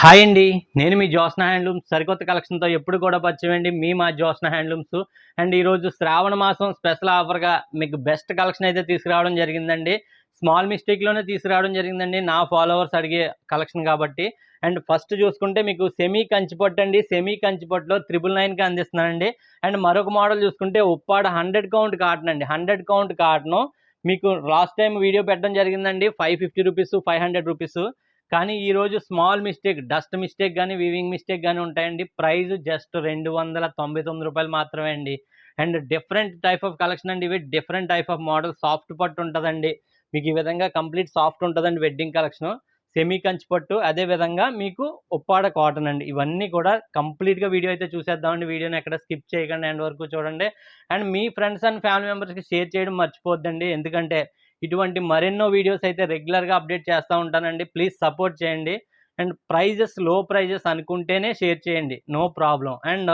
Hi అండి. నేను మీ Jyotsna handlooms సరికొత్త కలెక్షన్‌తో ఎప్పుడు కూడా పరిచయమండి. మా జ్యోత్స్న హ్యాండ్లూమ్స్. అండ్ ఈరోజు శ్రావణ మాసం స్పెషల్ ఆఫర్‌గా మీకు బెస్ట్ కలెక్షన్ అయితే తీసుకురావడం జరిగిందండి. స్మాల్ మిస్టేక్‌లోనే తీసుకురావడం జరిగిందండి. నా ఫాలోవర్స్ అడిగే కలెక్షన్ కాబట్టి. అండ్ ఫస్ట్ చూసుకుంటే మీకు సెమీ కంచిపట్టు అండి. సెమీ కంచిపట్టులో 999కి అందిస్తున్నానండి. అండ్ మరొక మోడల్ చూసుకుంటే ఉప్పాడ 100 కౌంట్ కాటన్ అండి. 100 కౌంట్ కాటను మీకు లాస్ట్ టైమ్ వీడియో పెట్టడం జరిగిందండి. రూ. 550, రూ. 500. కానీ ఈరోజు స్మాల్ మిస్టేక్, డస్ట్ మిస్టేక్ కానీ, వీవింగ్ మిస్టేక్ కానీ ఉంటాయండి. ప్రైస్ జస్ట్ రూ. 299 మాత్రమే అండి. And different type of collection అండి. ఇవి different type of model. Soft పట్టు ఉంటుందండి. మీకు ఈ విధంగా కంప్లీట్ సాఫ్ట్ ఉంటుందండి వెడ్డింగ్ కలెక్షన్. సెమీ కంచి పట్టు, అదేవిధంగా మీకు ఉప్పాడ కాటన్ అండి. ఇవన్నీ కూడా కంప్లీట్గా వీడియో అయితే చూసేద్దామండి. వీడియోని ఎక్కడ స్కిప్ చేయకండి, ఎండ్ వరకు చూడండి. And me friends and family మెంబర్స్కి షేర్ చేయడం మర్చిపోద్దండి. ఎందుకంటే ఇటువంటి మరెన్నో వీడియోస్ అయితే రెగ్యులర్గా అప్డేట్ చేస్తూ ఉంటానండి. ప్లీజ్ సపోర్ట్ చేయండి. అండ్ ప్రైజెస్ లో ప్రైజెస్ అనుకుంటేనే షేర్ చేయండి, నో ప్రాబ్లం. అండ్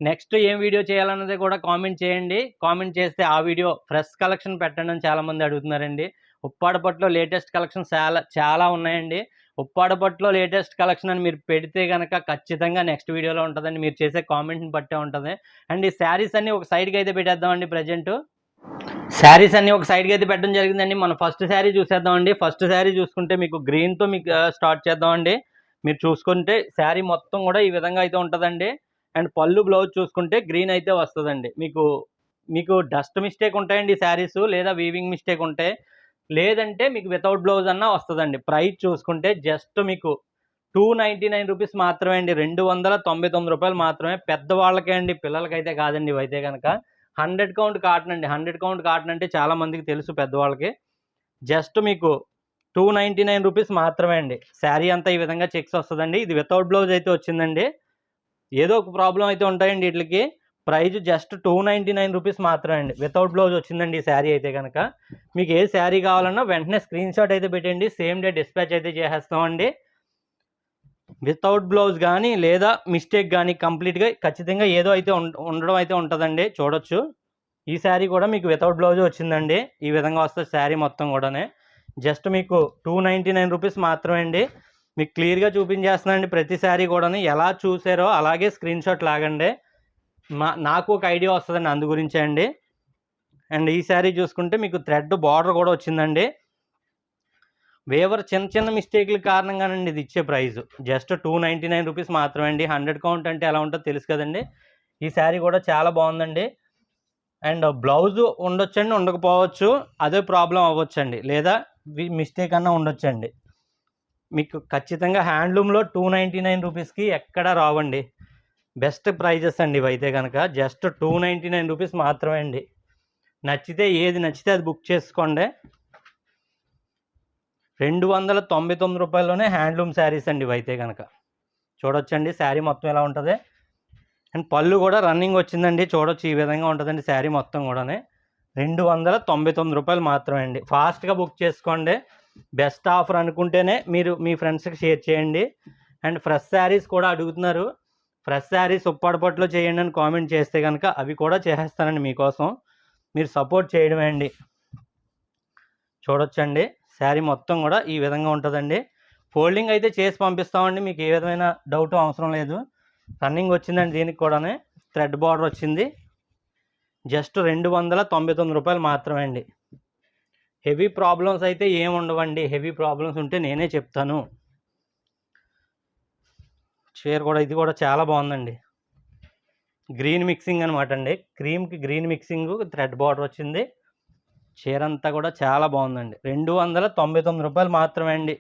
నెక్స్ట్ ఏం వీడియో చేయాలన్నది కూడా కామెంట్ చేయండి. కామెంట్ చేస్తే ఆ వీడియో ఫ్రెష్ కలెక్షన్ పెట్టండి అని చాలామంది అడుగుతున్నారండి. ఉప్పాడ పట్టులో లేటెస్ట్ కలెక్షన్ చాలా ఉన్నాయండి. ఉప్పాడ పట్టులో లేటెస్ట్ కలెక్షన్ అని మీరు పెడితే కనుక ఖచ్చితంగా నెక్స్ట్ వీడియోలో ఉంటుందండి. మీరు చేసే కామెంట్ని బట్టే ఉంటుంది. అండ్ ఈ శారీస్ అన్నీ ఒక సైడ్కి అయితే పెట్టేద్దామండి. ప్రజెంట్ శారీస్ అన్నీ ఒక సైడ్కి అయితే పెట్టడం జరిగిందండి. మనం ఫస్ట్ శారీ చూసేద్దామండి. ఫస్ట్ శారీ చూసుకుంటే మీకు గ్రీన్తో మీకు స్టార్ట్ చేద్దామండి. మీరు చూసుకుంటే శారీ మొత్తం కూడా ఈ విధంగా అయితే ఉంటుందండి. అండ్ పళ్ళు బ్లౌజ్ చూసుకుంటే గ్రీన్ అయితే వస్తుందండి. మీకు మీకు డస్ట్ మిస్టేక్ ఉంటాయండి శారీస్, లేదా వీవింగ్ మిస్టేక్ ఉంటాయి, లేదంటే మీకు వితౌట్ బ్లౌజ్ అన్నా వస్తుందండి. ప్రైస్ చూసుకుంటే జస్ట్ మీకు రూ. 299 మాత్రమే అండి. రూ. 299 మాత్రమే. పెద్దవాళ్ళకే అండి, పిల్లలకైతే కాదండి. ఇవైతే కనుక 100 కౌంట్ కాటన్ అండి. 100 కౌంట్ కాటన్ అంటే చాలా మందికి తెలుసు పెద్దవాళ్ళకి. జస్ట్ మీకు రూ. 299 మాత్రమే అండి. శారీ అంతా ఈ విధంగా చెక్స్ వస్తుందండి. ఇది వితౌట్ బ్లౌజ్ అయితే వచ్చిందండి. ఏదో ఒక ప్రాబ్లం అయితే ఉంటాయండి వీటికి. ప్రైజ్ జస్ట్ రూ. 299 మాత్రమే అండి. వితౌట్ బ్లౌజ్ వచ్చిందండి ఈ శారీ అయితే కనుక. మీకు ఏ శారీ కావాలన్నా వెంటనే స్క్రీన్ షాట్ అయితే పెట్టండి. సేమ్ డే డిస్పాచ్ అయితే చేసేస్తామండి. వితౌట్ బ్లౌజ్ కానీ లేదా మిస్టేక్ కానీ కంప్లీట్గా ఖచ్చితంగా ఏదో అయితే ఉండడం అయితే ఉంటుందండి. చూడొచ్చు, ఈ శారీ కూడా మీకు వితౌట్ బ్లౌజ్ వచ్చిందండి. ఈ విధంగా వస్తుంది శారీ మొత్తం కూడానే. జస్ట్ మీకు రూ. 299 మాత్రమే అండి. మీకు క్లియర్గా చూపించేస్తున్నానండి. ప్రతి శారీ కూడా ఎలా చూసారో అలాగే స్క్రీన్ షాట్ లాగండి. నాకు ఒక ఐడియా వస్తుందండి, అందు గురించే అండి. అండ్ ఈ శారీ చూసుకుంటే మీకు థ్రెడ్ బార్డర్ కూడా వచ్చిందండి. వేవర్ చిన్న మిస్టేక్ల కారణంగానండి ఇది ఇచ్చే ప్రైస్. జస్ట్ రూ. 299 మాత్రమే అండి. 100 కౌంట్ అంటే ఎలా ఉంటుందో తెలుసు కదండి. ఈ శారీ కూడా చాలా బాగుందండి. అండ్ బ్లౌజ్ ఉండొచ్చండి, ఉండకపోవచ్చు, అదే ప్రాబ్లం అవ్వచ్చండి, లేదా మిస్టేక్ అన్నా ఉండొచ్చండి. మీకు ఖచ్చితంగా హ్యాండ్లూమ్లో రూ. 299 ఎక్కడ రావండి. బెస్ట్ ప్రైజెస్ అండి ఇవైతే కనుక. జస్ట్ రూ. 299 మాత్రమే అండి. నచ్చితే ఏది నచ్చితే అది బుక్ చేసుకోండి. రూ. 299లోనే హ్యాండ్లూమ్ శారీస్ అండి ఇవైతే కనుక. చూడొచ్చండి శారీ మొత్తం ఎలా ఉంటుంది. అండ్ పళ్ళు కూడా రన్నింగ్ వచ్చిందండి. చూడొచ్చు, ఈ విధంగా ఉంటుందండి శారీ మొత్తం కూడానే. రూ. 299 మాత్రమే అండి. ఫాస్ట్గా బుక్ చేసుకోండి. బెస్ట్ ఆఫర్ అనుకుంటేనే మీరు మీ ఫ్రెండ్స్కి షేర్ చేయండి. అండ్ ఫ్రెష్ శారీస్ కూడా అడుగుతున్నారు. ఫ్రెష్ శారీస్ ఉప్పాడపట్లో చేయండి అని కామెంట్ చేస్తే కనుక అవి కూడా చేసేస్తానండి మీకోసం. మీరు సపోర్ట్ చేయడమే అండి. చూడొచ్చండి శారీ మొత్తం కూడా ఈ విధంగా ఉంటుందండి. ఫోల్డింగ్ అయితే చేసి పంపిస్తామండి. మీకు ఏ విధమైన డౌట్ అవసరం లేదు. రన్నింగ్ వచ్చిందండి దీనికి కూడానే. థ్రెడ్ బార్డర్ వచ్చింది. జస్ట్ రూ. 299 మాత్రమే అండి. హెవీ ప్రాబ్లమ్స్ అయితే ఏమి ఉండవండి. హెవీ ప్రాబ్లమ్స్ ఉంటే నేనే చెప్తాను. చీర కూడా, ఇది కూడా చాలా బాగుందండి. గ్రీన్ మిక్సింగ్ అనమాట అండి. క్రీమ్కి గ్రీన్ మిక్సింగ్, థ్రెడ్ బార్డర్ వచ్చింది. చీర అంతా కూడా చాలా బాగుందండి. రూ. 299 మాత్రమే అండి.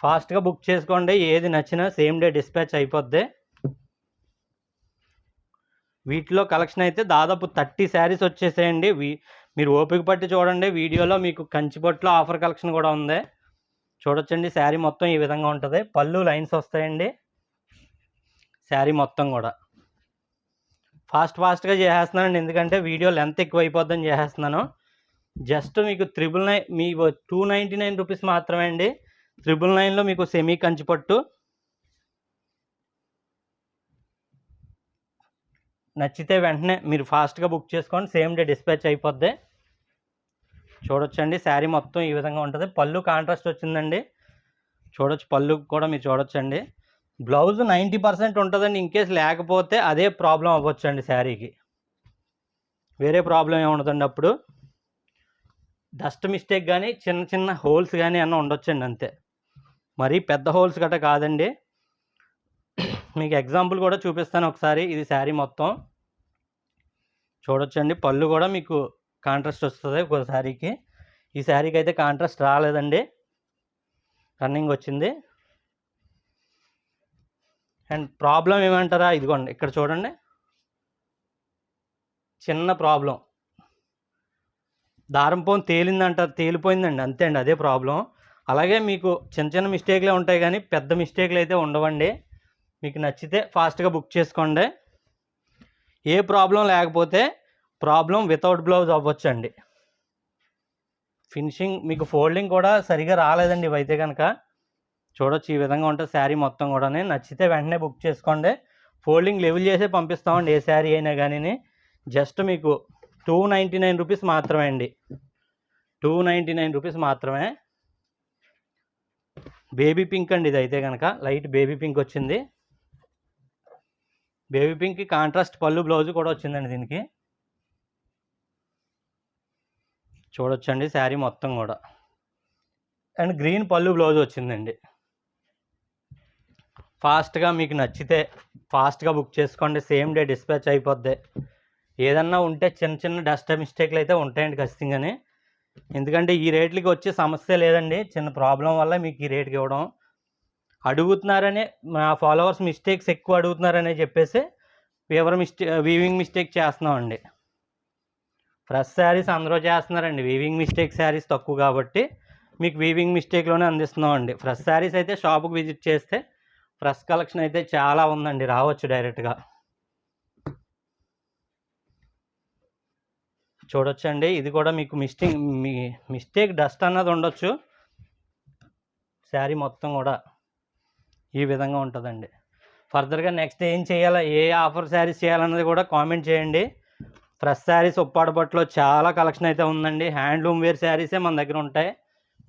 ఫాస్ట్గా బుక్ చేసుకోండి. ఏది నచ్చినా సేమ్ డే డిస్పాచ్ అయిపోద్ది. వీటిలో కలెక్షన్ అయితే దాదాపు 30 శారీస్ వచ్చేసాయండి. మీరు ఓపిక పట్టి చూడండి. వీడియోలో మీకు కంచిపట్టులో ఆఫర్ కలెక్షన్ కూడా ఉంది. చూడొచ్చండి శారీ మొత్తం ఈ విధంగా ఉంటుంది. పళ్ళు లైన్స్ వస్తాయండి. శారీ మొత్తం కూడా ఫాస్ట్గా చేసేస్తున్నానండి, ఎందుకంటే వీడియో లెంత్ ఎక్కువ అయిపోద్దని చేసేస్తున్నాను. జస్ట్ మీకు మీ రూ. 299 మాత్రమే అండి. 999లో మీకు సెమీ కంచిపట్టు. నచ్చితే వెంటనే మీరు ఫాస్ట్గా బుక్ చేసుకోండి. సేమ్ డే డిస్పాచ్ అయిపోద్ది. చూడొచ్చండి శారీ మొత్తం ఈ విధంగా ఉంటుంది. పళ్ళు కాంట్రాస్ట్ వచ్చిందండి. చూడొచ్చు, పళ్ళు కూడా మీరు చూడొచ్చండి. బ్లౌజ్ 90% ఉంటుందండి. ఇన్కేస్ లేకపోతే అదే ప్రాబ్లం అవ్వచ్చండి శారీకి, వేరే ప్రాబ్లం ఏమి ఉండదండి. అప్పుడు డస్ట్ మిస్టేక్ కానీ చిన్న చిన్న హోల్స్ కానీ అన్న ఉండొచ్చండి, అంతే. మరీ పెద్ద హోల్స్ గట్రా కాదండి. మీకు ఎగ్జాంపుల్ కూడా చూపిస్తాను ఒకసారి. ఇది శారీ మొత్తం చూడొచ్చండి. పళ్ళు కూడా మీకు కాంట్రాస్ట్ వస్తుంది ఒక శారీకి. ఈ శారీకి అయితే కాంట్రాస్ట్ రాలేదండి, రన్నింగ్ వచ్చింది. అండ్ ప్రాబ్లం ఏమంటారా, ఇదిగోండి ఇక్కడ చూడండి, చిన్న ప్రాబ్లం. దారం పోన్ తేలిందంటారు, తేలిపోయిందండి, అంతే అండి, అదే ప్రాబ్లం. అలాగే మీకు చిన్న చిన్న మిస్టేక్లే ఉంటాయి కానీ పెద్ద మిస్టేక్లు అయితే ఉండవండి. మీకు నచ్చితే ఫాస్ట్గా బుక్ చేసుకోండి. ఏ ప్రాబ్లం లేకపోతే ప్రాబ్లం వితౌట్ బ్లౌజ్ అవ్వచ్చండి. ఫినిషింగ్ మీకు ఫోల్డింగ్ కూడా సరిగా రాలేదండి ఇవైతే కనుక. చూడొచ్చు, ఈ విధంగా ఉంటుంది శారీ మొత్తం కూడా. నచ్చితే వెంటనే బుక్ చేసుకోండి. ఫోల్డింగ్ లెవెల్ చేసే పంపిస్తామండి ఏ శారీ అయినా కానీ. జస్ట్ మీకు 299 రూపీస్ మాత్రమే అండి, 299 రూపీస్ మాత్రమే. బేబీ పింక్ అండి ఇది అయితే కనుక, లైట్ బేబీ పింక్ వచ్చింది. బేబీ పింక్కి కాంట్రాస్ట్ పళ్ళు బ్లౌజ్ కూడా వచ్చిందండి దీనికి. చూడొచ్చండి శారీ మొత్తం కూడా. అండ్ గ్రీన్ పళ్ళు బ్లౌజ్ వచ్చిందండి. ఫాస్ట్గా మీకు నచ్చితే ఫాస్ట్గా బుక్ చేసుకోండి, సేమ్ డే డిస్పాచ్ అయిపోద్ది. ఏదన్నా ఉంటే చిన్న చిన్న డస్ట్ మిస్టేక్లు అయితే ఉంటాయండి ఖచ్చితంగానే. ఎందుకంటే ఈ రేట్లకి వచ్చే సమస్య లేదండి, చిన్న ప్రాబ్లం వల్ల మీకు ఈ రేట్కి ఇవ్వడం. అడుగుతున్నారనే, మా ఫాలోవర్స్ మిస్టేక్స్ ఎక్కువ అడుగుతున్నారనే చెప్పేసి వీవింగ్ మిస్టేక్ చేస్తున్నామండి. ఫ్రెష్ శారీస్ అందరూ చేస్తున్నారండి, వీవింగ్ మిస్టేక్ శారీస్ తక్కువ కాబట్టి మీకు వీవింగ్ మిస్టేక్లోనే అందిస్తున్నామండి. ఫ్రెష్ శారీస్ అయితే షాపుకి విజిట్ చేస్తే ఫ్రెష్ కలెక్షన్ అయితే చాలా ఉందండి, రావచ్చు డైరెక్ట్గా. చూడొచ్చండి, ఇది కూడా మీకు మిస్టేక్ డస్ట్ అన్నది ఉండొచ్చు. శారీ మొత్తం కూడా ఈ విధంగా ఉంటుందండి. ఫర్దర్గా నెక్స్ట్ ఏం చేయాలా, ఏ ఆఫర్ శారీస్ చేయాలన్నది కూడా కామెంట్ చేయండి. ఫ్రెష్ శారీస్ ఉప్పాడ పట్టులో చాలా కలెక్షన్ అయితే ఉందండి. హ్యాండ్లూమ్ వేర్ శారీసే మన దగ్గర ఉంటాయి,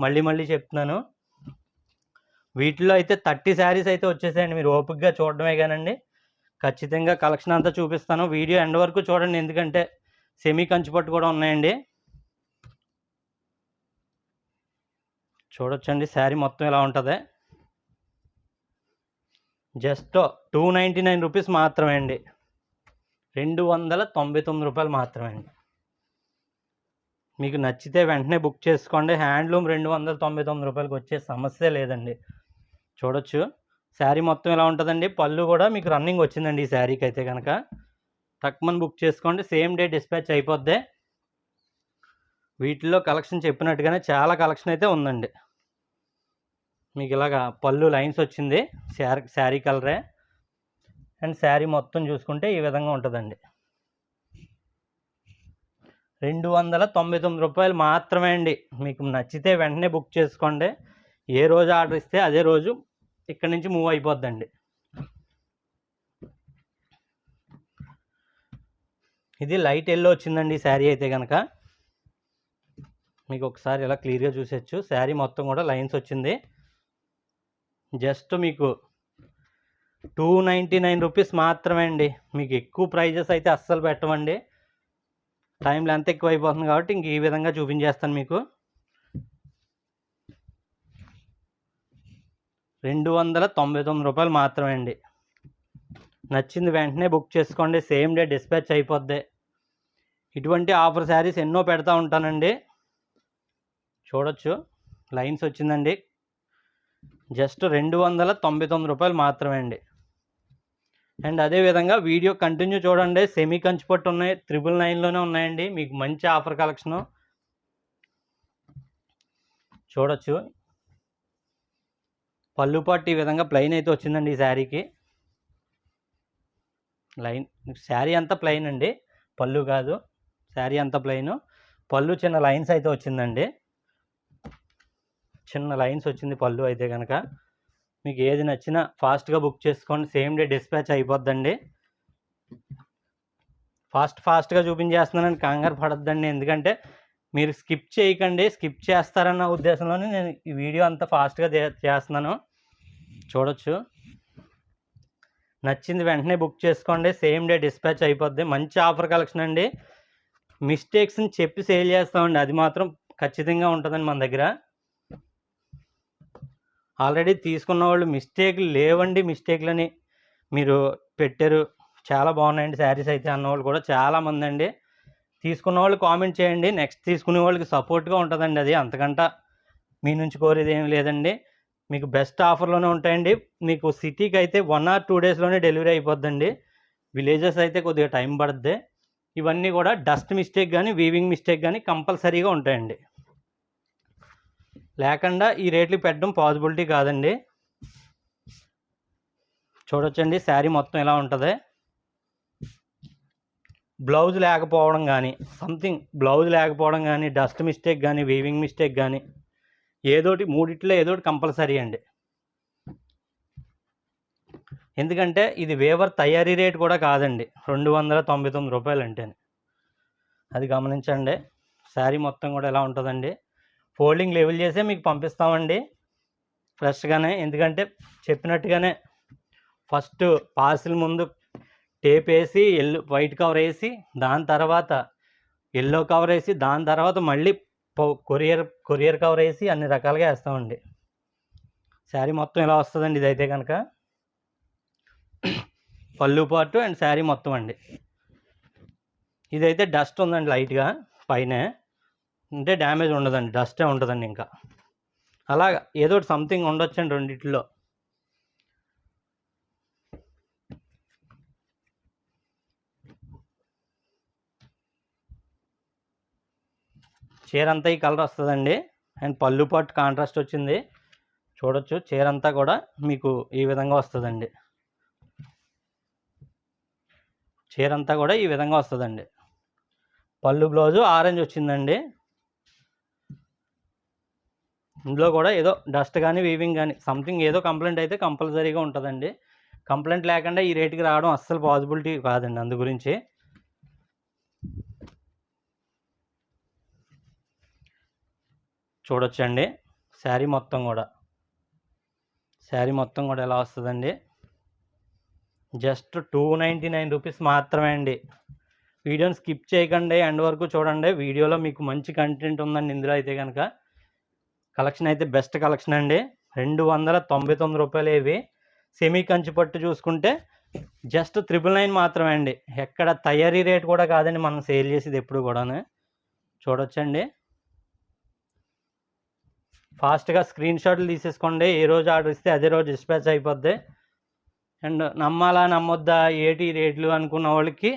మళ్ళీ చెప్తున్నాను. వీటిలో అయితే 30 శారీస్ అయితే వచ్చేసాయండి, మీరు ఓపికగా చూడడమే కానండి. ఖచ్చితంగా కలెక్షన్ అంతా చూపిస్తాను. వీడియో ఎండ్ వరకు చూడండి, ఎందుకంటే సెమీ కంచిపట్టు కూడా ఉన్నాయండి. చూడొచ్చండి శారీ మొత్తం ఇలా ఉంటుంది. జస్ట్ 299 రూపీస్ మాత్రమే అండి, 299 రూపాయలు మాత్రమే అండి. మీకు నచ్చితే వెంటనే బుక్ చేసుకోండి. హ్యాండ్లూమ్ 299 రూపాయలకి వచ్చే సమస్య లేదండి. చూడొచ్చు శారీ మొత్తం ఇలా ఉంటుందండి. పళ్ళు కూడా మీకు రన్నింగ్ వచ్చిందండి ఈ శారీకి అయితే కనుక. తక్కువని బుక్ చేసుకోండి, సేమ్ డే డిస్పాచ్ అయిపోద్ది. వీటిల్లో కలెక్షన్ చెప్పినట్టుగానే చాలా కలెక్షన్ అయితే ఉందండి. మీకు ఇలాగా పళ్ళు లైన్స్ వచ్చింది, శారీ కలరే. అండ్ శారీ మొత్తం చూసుకుంటే ఈ విధంగా ఉంటుందండి. 299 రూపాయలు మాత్రమే అండి. మీకు నచ్చితే వెంటనే బుక్ చేసుకోండి. ఏ రోజు ఆర్డర్ ఇస్తే అదే రోజు ఇక్కడి నుంచి మూవ్ అయిపోద్దండి. ఇది లైట్ ఎల్లో వచ్చిందండి శారీ అయితే కనుక. మీకు ఒకసారి ఇలా క్లియర్గా చూసేచ్చు, శారీ మొత్తం కూడా లైన్స్ వచ్చింది. జస్ట్ మీకు 299 రూపీస్ మాత్రమే అండి. మీకు ఎక్కువ ప్రైజెస్ అయితే అస్సలు పెట్టమండి, టైం లెంత్ ఎక్కువ అయిపోతుంది కాబట్టి ఇంక ఈ విధంగా చూపించేస్తాను మీకు. 299 రూపాయలు మాత్రమే అండి. నచ్చింది వెంటనే బుక్ చేసుకోండి, సేమ్ డే డిస్పాచ్ అయిపోద్ది. ఇటువంటి ఆఫర్ శారీస్ ఎన్నో పెడతా ఉంటానండి. చూడొచ్చు లైన్స్ వచ్చిందండి. జస్ట్ 299 రూపాయలు మాత్రమే అండి. అండ్ అదేవిధంగా వీడియో కంటిన్యూ చూడండి. సెమీ కంచిపట్టు ఉన్నాయి, 999లోనే ఉన్నాయండి. మీకు మంచి ఆఫర్ కలెక్షను చూడొచ్చు. పళ్ళు పట్టు ఈ విధంగా ప్లెయిన్ అయితే వచ్చిందండి ఈ శారీకి. శారీ అంతా ప్లెయిన్ అండి, పళ్ళు కాదు. శారీ అంతా ప్లెయిన్, పళ్ళు చిన్న లైన్స్ అయితే వచ్చిందండి. చిన్న లైన్స్ వచ్చింది పళ్ళు అయితే కనుక. మీకు ఏది నచ్చినా ఫాస్ట్గా బుక్ చేసుకోండి, సేమ్ డే డిస్పాచ్ అయిపోద్దండి. ఫాస్ట్గా చూపించేస్తున్నానని కంగారు పడద్దండి, ఎందుకంటే మీరు స్కిప్ చేయకండి, స్కిప్ చేస్తారన్న ఉద్దేశంలోనే నేను ఈ వీడియో అంతా ఫాస్ట్గా చేస్తున్నాను. చూడొచ్చు. నచ్చింది వెంటనే బుక్ చేసుకోండి, సేమ్ డే డిస్పాచ్ అయిపోద్ది. మంచి ఆఫర్ కలెక్షన్ అండి. మిస్టేక్స్ని చెప్పి సేల్ చేస్తామండి, అది మాత్రం ఖచ్చితంగా ఉంటుందండి మన దగ్గర. ఆల్రెడీ తీసుకున్న వాళ్ళు మిస్టేక్లు లేవండి, మిస్టేక్లని మీరు పెట్టారు, చాలా బాగున్నాయండి శారీస్ అయితే అన్నవాళ్ళు కూడా చాలామంది అండి. తీసుకున్న వాళ్ళు కామెంట్ చేయండి, నెక్స్ట్ తీసుకునే వాళ్ళకి సపోర్ట్గా ఉంటుందండి. అది అంతకంటే మీ నుంచి కోరేది ఏమి లేదండి. మీకు బెస్ట్ ఆఫర్లోనే ఉంటాయండి. మీకు సిటీకి అయితే 1 or 2 డేస్లోనే డెలివరీ అయిపోద్దండి. విలేజెస్ అయితే కొద్దిగా టైం పడుద్ది. ఇవన్నీ కూడా డస్ట్ మిస్టేక్ కానీ వీవింగ్ మిస్టేక్ కానీ కంపల్సరీగా ఉంటాయండి. లేకుండా ఈ రేట్లు పెట్టడం పాసిబిలిటీ కాదండి. చూడొచ్చండి, శారీ మొత్తం ఎలా ఉంటుంది. బ్లౌజ్ లేకపోవడం కానీ, సంథింగ్ బ్లౌజ్ లేకపోవడం కానీ, డస్ట్ మిస్టేక్ కానీ, వీవింగ్ మిస్టేక్ కానీ, ఏదోటి మూడిట్లో ఏదోటి కంపల్సరీ అండి. ఎందుకంటే ఇది వేవర్ తయారీ రేట్ కూడా కాదండి, 299 రూపాయలు అంటేనే. అది గమనించండి. శారీ మొత్తం కూడా ఎలా ఉంటుందండి. ఫోల్డింగ్ లెవెల్ చేసే మీకు పంపిస్తామండి ఫ్రెష్గానే. ఎందుకంటే చెప్పినట్టుగానే ఫస్ట్ పార్సిల్ ముందు టేప్ వేసి వైట్ కవర్ వేసి, దాని తర్వాత ఎల్లో కవర్ వేసి, దాని తర్వాత మళ్ళీ కొరియర్ కవర్ వేసి అన్ని రకాలుగా వేస్తామండి. శారీ మొత్తం ఇలా వస్తుందండి. ఇదైతే కనుక పళ్ళు పార్ట్ అండ్ శారీ మొత్తం అండి. ఇదైతే డస్ట్ ఉందండి లైట్గా పైన, అంటే డ్యామేజ్ ఉండదండి, డస్టే ఉంటుందండి. ఇంకా అలాగా ఏదో సంథింగ్ ఉండొచ్చండి రెండిట్లో. చీర అంతా ఈ కలర్ వస్తుందండి. అండ్ పళ్ళు పాటు కాంట్రాస్ట్ వచ్చింది. చూడొచ్చు, చీర అంతా కూడా మీకు ఈ విధంగా వస్తుందండి. చీర అంతా కూడా ఈ విధంగా వస్తుందండి. పళ్ళు బ్లౌజు ఆరెంజ్ వచ్చిందండి. ఇందులో కూడా ఏదో డస్ట్ కానీ వీవింగ్ కానీ సంథింగ్ ఏదో కంప్లైంట్ అయితే కంపల్సరీగా ఉంటుందండి. కంప్లైంట్ లేకుండా ఈ రేటుకి రావడం అస్సలు పాసిబిలిటీ కాదండి. అందు గురించి చూడొచ్చండి. శారీ మొత్తం కూడా ఎలా వస్తుందండి. జస్ట్ 299 రూపీస్ మాత్రమే అండి. వీడియోని స్కిప్ చేయకండి, ఎండ్ వరకు చూడండి. వీడియోలో మీకు మంచి కంటెంట్ ఉందండి. ఇందులో అయితే కనుక కలెక్షన్ అయితే బెస్ట్ కలెక్షన్ అండి. 299 రూపాయలు. ఇవి సెమీ కంచి పట్టు చూసుకుంటే జస్ట్ 999 మాత్రమే అండి. ఎక్కడ తయారీ రేట్ కూడా కాదండి మనం సేల్ చేసేది ఎప్పుడు కూడాను. చూడొచ్చండి. ఫాస్ట్గా స్క్రీన్ షాట్లు తీసేసుకోండి. ఏ రోజు ఆర్డర్ ఇస్తే అదే రోజు డిస్పాచ్ అయిపోద్ది. అండ్ నమ్మాలా నమ్మొద్దా ఏటి రేట్లు అనుకున్న వాళ్ళకి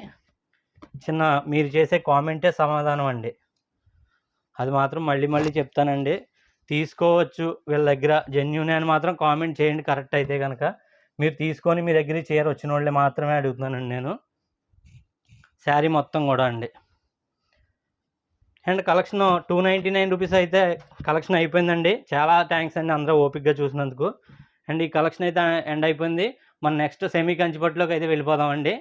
చిన్న మీరు చేసే కామెంటే సమాధానం అండి. అది మాత్రం మళ్ళీ చెప్తానండి. తీసుకోవచ్చు వీళ్ళ దగ్గర జెన్యూన్ అని మాత్రం కామెంట్ చేయండి. కరెక్ట్ అయితే కనుక మీరు తీసుకొని మీ దగ్గర చీర వచ్చిన వాళ్ళే మాత్రమే అడుగుతున్నానండి నేను. శారీ మొత్తం కూడా అండి. అండ్ కలెక్షన్ 299 రూపీస్ అయితే కలెక్షన్ అయిపోయిందండి. చాలా థ్యాంక్స్ అండి అందరూ ఓపిక్గా చూసినందుకు. అండ్ ఈ కలెక్షన్ అయితే ఎండ్ అయిపోయింది. మన నెక్స్ట్ సెమీ కంచిపట్టులోకి అయితే వెళ్ళిపోదామండి.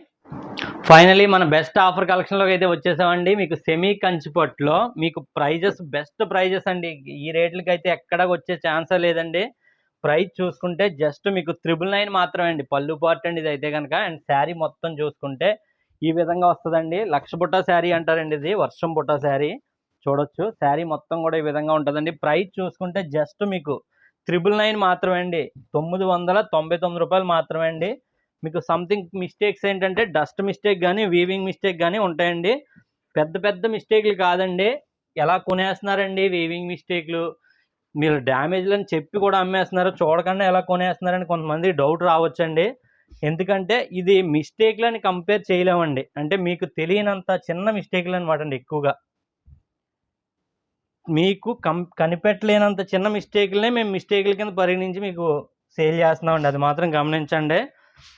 ఫైనలీ మన బెస్ట్ ఆఫర్ కలెక్షన్లోకి అయితే వచ్చేసామండి. మీకు సెమీ కంచిపట్టులో మీకు ప్రైజెస్ బెస్ట్ ప్రైజెస్ అండి. ఈ రేట్లకి అయితే ఎక్కడ వచ్చే ఛాన్సే లేదండి. ప్రైస్ చూసుకుంటే జస్ట్ మీకు 999 మాత్రమే అండి. పళ్ళు పార్ట్ అండి ఇది అయితే కనుక. అండ్ శారీ మొత్తం చూసుకుంటే ఈ విధంగా వస్తుందండి. లక్ష బుట్ట శారీ అంటారండి, ఇది వర్షం బుట్ట శారీ. చూడొచ్చు, శారీ మొత్తం కూడా ఈ విధంగా ఉంటుందండి. ప్రైస్ చూసుకుంటే జస్ట్ మీకు 999 మాత్రమే అండి. 999 రూపాయలు మాత్రమే అండి. మీకు సంథింగ్ మిస్టేక్స్ ఏంటంటే డస్ట్ మిస్టేక్ కానీ వీవింగ్ మిస్టేక్ కానీ ఉంటాయండి. పెద్ద మిస్టేక్లు కాదండి. ఎలా కొనేస్తున్నారండి వీవింగ్ మిస్టేక్లు, మీరు డ్యామేజ్లు అని చెప్పి కూడా అమ్మేస్తున్నారు. చూడకుండా ఎలా కొనేస్తున్నారని కొంతమంది డౌట్ రావచ్చండి. ఎందుకంటే ఇది మిస్టేక్లని కంపేర్ చేయలేమండి. అంటే మీకు తెలియనంత చిన్న మిస్టేక్లు అనమాట అండి. ఎక్కువగా మీకు కనిపెట్టలేనంత చిన్న మిస్టేక్లనే మేము మిస్టేక్ల కింద పరిగణించి మీకు సేల్ చేస్తున్నామండి. అది మాత్రం గమనించండి.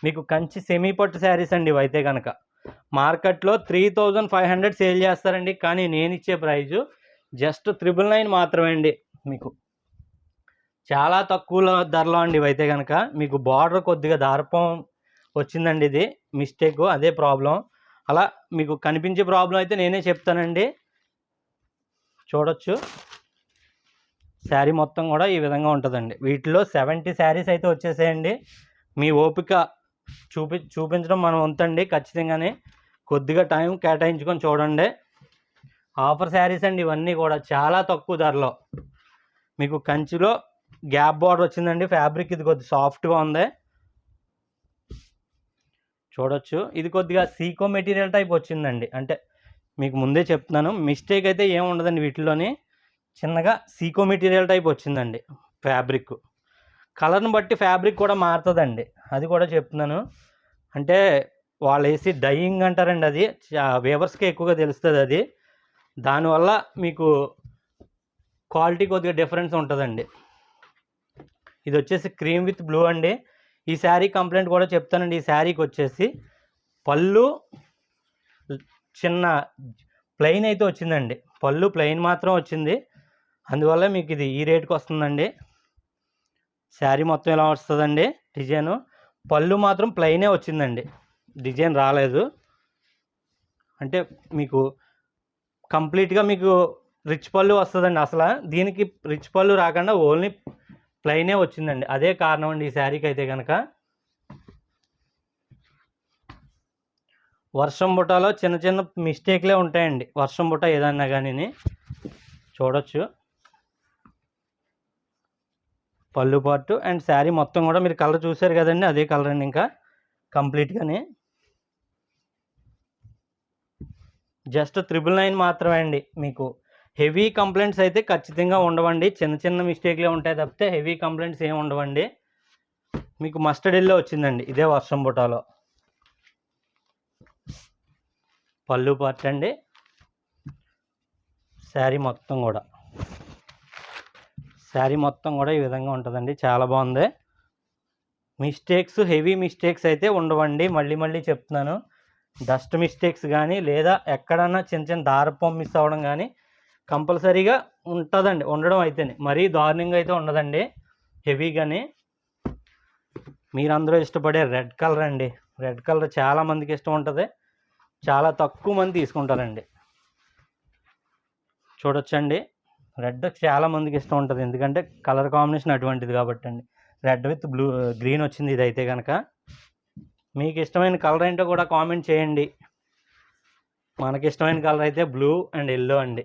మీకు కంచి సెమీ పట్టు శారీస్ అండి ఇవైతే కనుక మార్కెట్లో 3500 సేల్ చేస్తారండి. కానీ నేను ఇచ్చే ప్రైజు జస్ట్ 999 మాత్రమే అండి. మీకు చాలా తక్కువ ధరలో అండి ఇవైతే కనుక. మీకు బార్డర్ కొద్దిగా దార్పం వచ్చిందండి, ఇది మిస్టేక్, అదే ప్రాబ్లం. అలా మీకు కనిపించే ప్రాబ్లం అయితే నేనే చెప్తానండి. చూడొచ్చు. శారీ మొత్తం కూడా ఈ విధంగా ఉంటుందండి. వీటిలో 70 శారీస్ అయితే వచ్చేసాయండి. మీ ఓపిక చూపించడం మనం వంతండి. ఖచ్చితంగానే కొద్దిగా టైం కేటాయించుకొని చూడండి. ఆఫర్ శారీస్ అండి ఇవన్నీ కూడా చాలా తక్కువ ధరలో. మీకు కంచిలో గ్యాప్ బార్డర్ వచ్చిందండి. ఫ్యాబ్రిక్ ఇది కొద్దిగా సాఫ్ట్గా ఉంది, చూడొచ్చు. ఇది కొద్దిగా సీకో మెటీరియల్ టైప్ వచ్చిందండి. అంటే మీకు ముందే చెప్తున్నాను, మిస్టేక్ అయితే ఏమి ఉండదండి. వీటిలోని చిన్నగా సీకో మెటీరియల్ టైప్ వచ్చిందండి. ఫ్యాబ్రిక్ కలర్ని బట్టి ఫ్యాబ్రిక్ కూడా మారుతుందండి, అది కూడా చెప్తున్నాను. అంటే వాళ్ళు వేసి డైయింగ్ అంటారండి, అది వేవర్స్కే ఎక్కువగా తెలుస్తుంది. అది దానివల్ల మీకు క్వాలిటీ కొద్దిగా డిఫరెన్స్ ఉంటుందండి. ఇది వచ్చేసి క్రీమ్ విత్ బ్లూ అండి. ఈ శారీ కంప్లైంట్ కూడా చెప్తానండి. ఈ శారీకి వచ్చేసి పళ్ళు చిన్న ప్లెయిన్ అయితే వచ్చిందండి. పళ్ళు ప్లెయిన్ మాత్రం వచ్చింది, అందువల్ల మీకు ఇది ఈ రేట్కి వస్తుందండి. శారీ మొత్తం ఇలా వస్తుందండి డిజైను. పళ్ళు మాత్రం ప్లెయినే వచ్చిందండి, డిజైన్ రాలేదు. అంటే మీకు కంప్లీట్గా మీకు రిచ్ పళ్ళు వస్తుందండి. అసలు దీనికి రిచ్ పళ్ళు రాకుండా ఓన్లీ ప్లెయినే వచ్చిందండి. అదే కారణం అండి ఈ శారీకి అయితే కనుక. వర్షం బుట్టలో చిన్న చిన్న మిస్టేక్లే ఉంటాయండి. వర్షం బుట్ట ఏదన్నా కానీ చూడొచ్చు. పళ్ళు పార్టు అండ్ శారీ మొత్తం కూడా మీరు కలర్ చూసారు కదండి, అదే కలర్ అండి. ఇంకా కంప్లీట్గానే జస్ట్ 999 మాత్రమే అండి. మీకు హెవీ కంప్లైంట్స్ అయితే ఖచ్చితంగా ఉండవండి. చిన్న చిన్న మిస్టేక్లే ఉంటాయి తప్పితే హెవీ కంప్లైంట్స్ ఏమి ఉండవండి. మీకు మస్టర్డ్ ఎల్లో వచ్చిందండి ఇదే వర్షం బుటాలో. పళ్ళు పార్ట్ అండి. శారీ మొత్తం కూడా ఈ విధంగా ఉంటుందండి. చాలా బాగుంది. మిస్టేక్స్ హెవీ మిస్టేక్స్ అయితే ఉండవండి. మళ్ళీ చెప్తున్నాను, డస్ట్ మిస్టేక్స్ కానీ లేదా ఎక్కడన్నా చిన్న చిన్న దారపం మిస్ అవ్వడం కానీ కంపల్సరీగా ఉంటుందండి. ఉండడం అయితేనే మరీ దారుణంగా అయితే ఉండదండి హెవీగాని. మీరందరూ ఇష్టపడే రెడ్ కలర్ అండి. రెడ్ కలర్ చాలామందికి ఇష్టం ఉంటుంది, చాలా తక్కువ మంది తీసుకుంటారండి. చూడొచ్చండి, రెడ్ చాలామందికి ఇష్టం ఉంటుంది, ఎందుకంటే కలర్ కాంబినేషన్ అటువంటిది కాబట్టి అండి. రెడ్ విత్ బ్లూ గ్రీన్ వచ్చింది ఇదైతే కనుక. మీకు ఇష్టమైన కలర్ ఏంటో కూడా కామెంట్ చేయండి. మనకి ఇష్టమైన కలర్ అయితే బ్లూ అండ్ ఎల్లో అండి.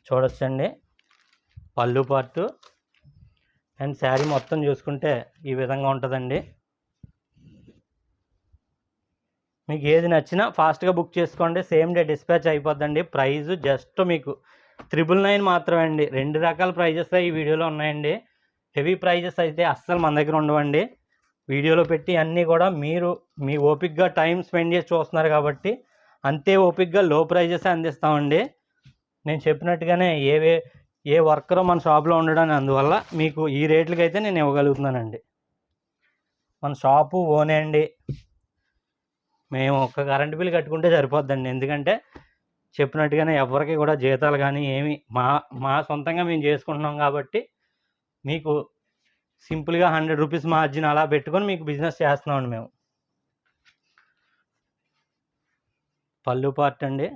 చూడొచ్చండి పళ్ళు పార్టు అండ్ శారీ మొత్తం చూసుకుంటే ఈ విధంగా ఉంటుందండి. మీకు ఏది నచ్చినా ఫాస్ట్గా బుక్ చేసుకోండి, సేమ్ డే డిస్పాచ్ అయిపోద్దండి. ప్రైస్ జస్ట్ మీకు 999 మాత్రమే అండి. 2 రకాల ప్రైజెస్ ఈ వీడియోలో ఉన్నాయండి. హెవీ ప్రైజెస్ అయితే అస్సలు మన దగ్గర ఉండవండి. వీడియోలో పెట్టి అన్నీ కూడా మీరు మీ ఓపిక్గా టైం స్పెండ్ చేసి చూస్తున్నారు కాబట్టి అంతే ఓపిక్గా లో ప్రైజెస్ అందిస్తామండి. నేను చెప్పినట్టుగానే ఏ వర్కర్ మన షాప్లో ఉండడానికి, అందువల్ల మీకు ఈ రేట్లకి అయితే నేను ఇవ్వగలుగుతున్నానండి. మన షాపు ఓనే అండి. మేము ఒక కరెంట్ బిల్ కట్టుకుంటే సరిపోద్దండి. ఎందుకంటే చెప్పినట్టుగానే ఎవరికి కూడా జీతాలు కానీ ఏమి మా సొంతంగా మేము చేసుకుంటున్నాం కాబట్టి మీకు సింపుల్గా 100 రూపీస్ మార్జిన్ అలా పెట్టుకొని మీకు బిజినెస్ చేస్తున్నామండి మేము. పళ్ళు పార్ట్ అండి.